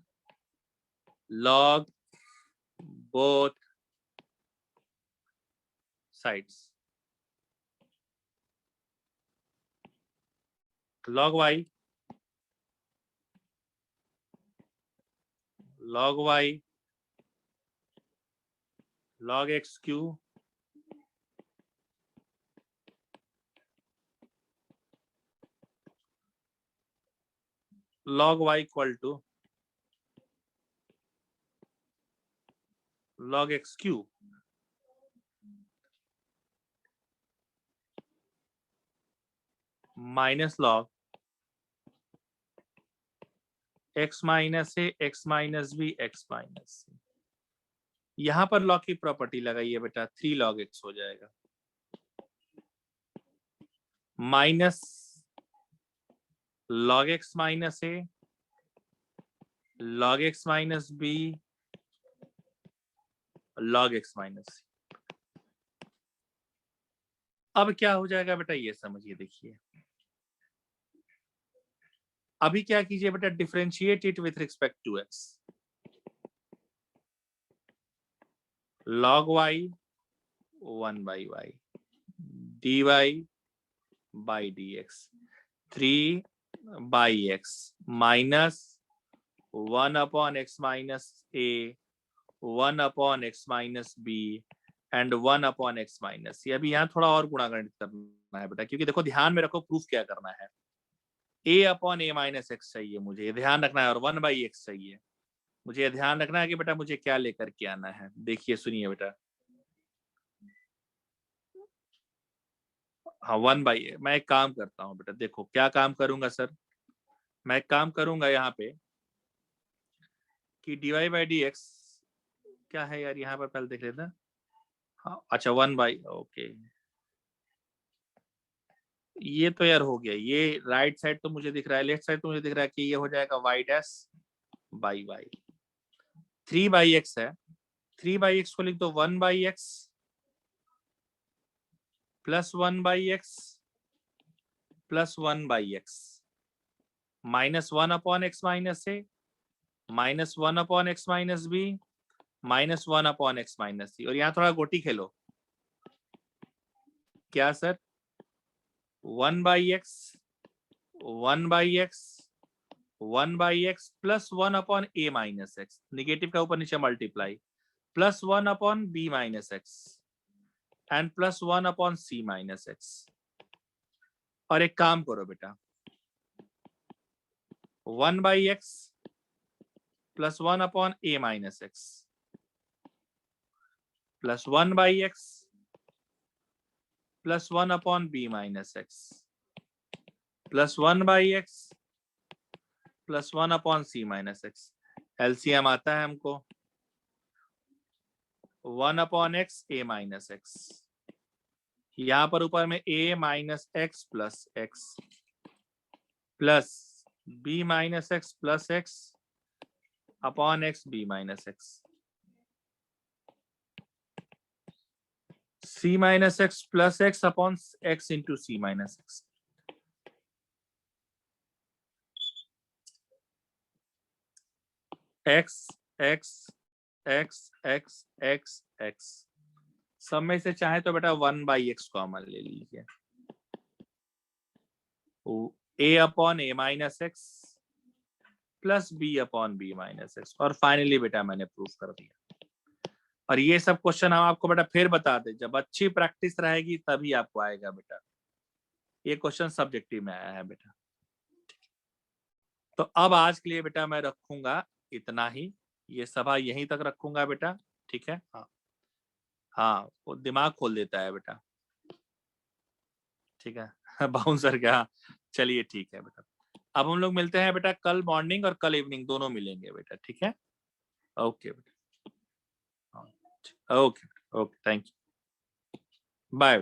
log both sides, log y log x cube log y equal to log x cube minus log x minus a x minus b x minus c। यहां पर log की property लगाइए बेटा, 3 log x हो जाएगा, minus log x minus a log x minus b log x minus c। अब क्या हो जाएगा बेटा, ये समझिए, देखिए अभी क्या कीजिए बेटा, differentiate it with respect to X, log y 1 by y dy by dx 3 by x minus 1 upon x minus a 1 upon x minus b and 1 upon x minus C. अभी यहाँ थोड़ा और गुणागणित करना है बेटा, क्योंकि देखो ध्यान में रखो प्रूफ क्या करना है, a upon a minus x चाहिए मुझे, ये ध्यान रखना है, और 1 बाई एक्स चाहिए मुझे, ये ध्यान रखना है कि बेटा मुझे क्या लेकर के आना है। देखिए सुनिए बेटा, हाँ 1 बाई ए, मैं एक काम करता हूँ बेटा, देखो क्या काम करूंगा सर, मैं एक काम करूंगा यहाँ पे कि dy बाई डी एक्स क्या है यार, यहाँ पर पहले देख लेते, हाँ अच्छा 1 बाई, ओके ये तो यार हो गया, ये राइट साइड तो मुझे दिख रहा है, लेफ्ट साइड तो मुझे दिख रहा है कि ये हो जाएगा y dash by Y, 3 by X है, 3 बाई एक्स को लिख दो 1 by X plus 1 by X plus 1 by X minus 1 upon X minus A minus 1 upon X minus B minus 1 upon X minus C. और यहाँ थोड़ा गोटी खेलो, क्या sir, 1 by x 1 by x 1 by X plus 1 upon A minus X, negative का ऊपर नीचे multiply, plus 1 upon B minus X and plus 1 upon C minus X. और एक काम करो बेटा, 1 by X plus 1 upon A minus X plus 1 by X plus 1 upon B minus X plus 1 by X plus 1 upon C minus X. LCM आता है हमको 1 upon X A minus X, यहां पर ऊपर में a minus X plus X plus b minus X plus x upon X b minus X, c minus X plus x upon X into C minus X. X X X X X X, सब में से चाहे तो बेटा 1/x common ले लीजिए, a upon a minus X plus b upon b minus X, और finally बेटा मैंने प्रूफ कर दिया। और ये सब क्वेश्चन हम आपको बेटा फिर बता दें, जब अच्छी प्रैक्टिस रहेगी तभी आपको आएगा बेटा, ये क्वेश्चन सब्जेक्टिव में आया है बेटा। तो अब आज के लिए बेटा मैं रखूंगा इतना ही, ये सभा यहीं तक रखूंगा बेटा, ठीक है। हाँ हाँ, वो दिमाग खोल देता है बेटा, ठीक है। बाउंसर क्या, चलिए ठीक है बेटा। अब हम लोग मिलते हैं बेटा कल मॉर्निंग और कल इवनिंग दोनों मिलेंगे बेटा, ठीक है। ओके बेटा, okay okay, thank you, bye.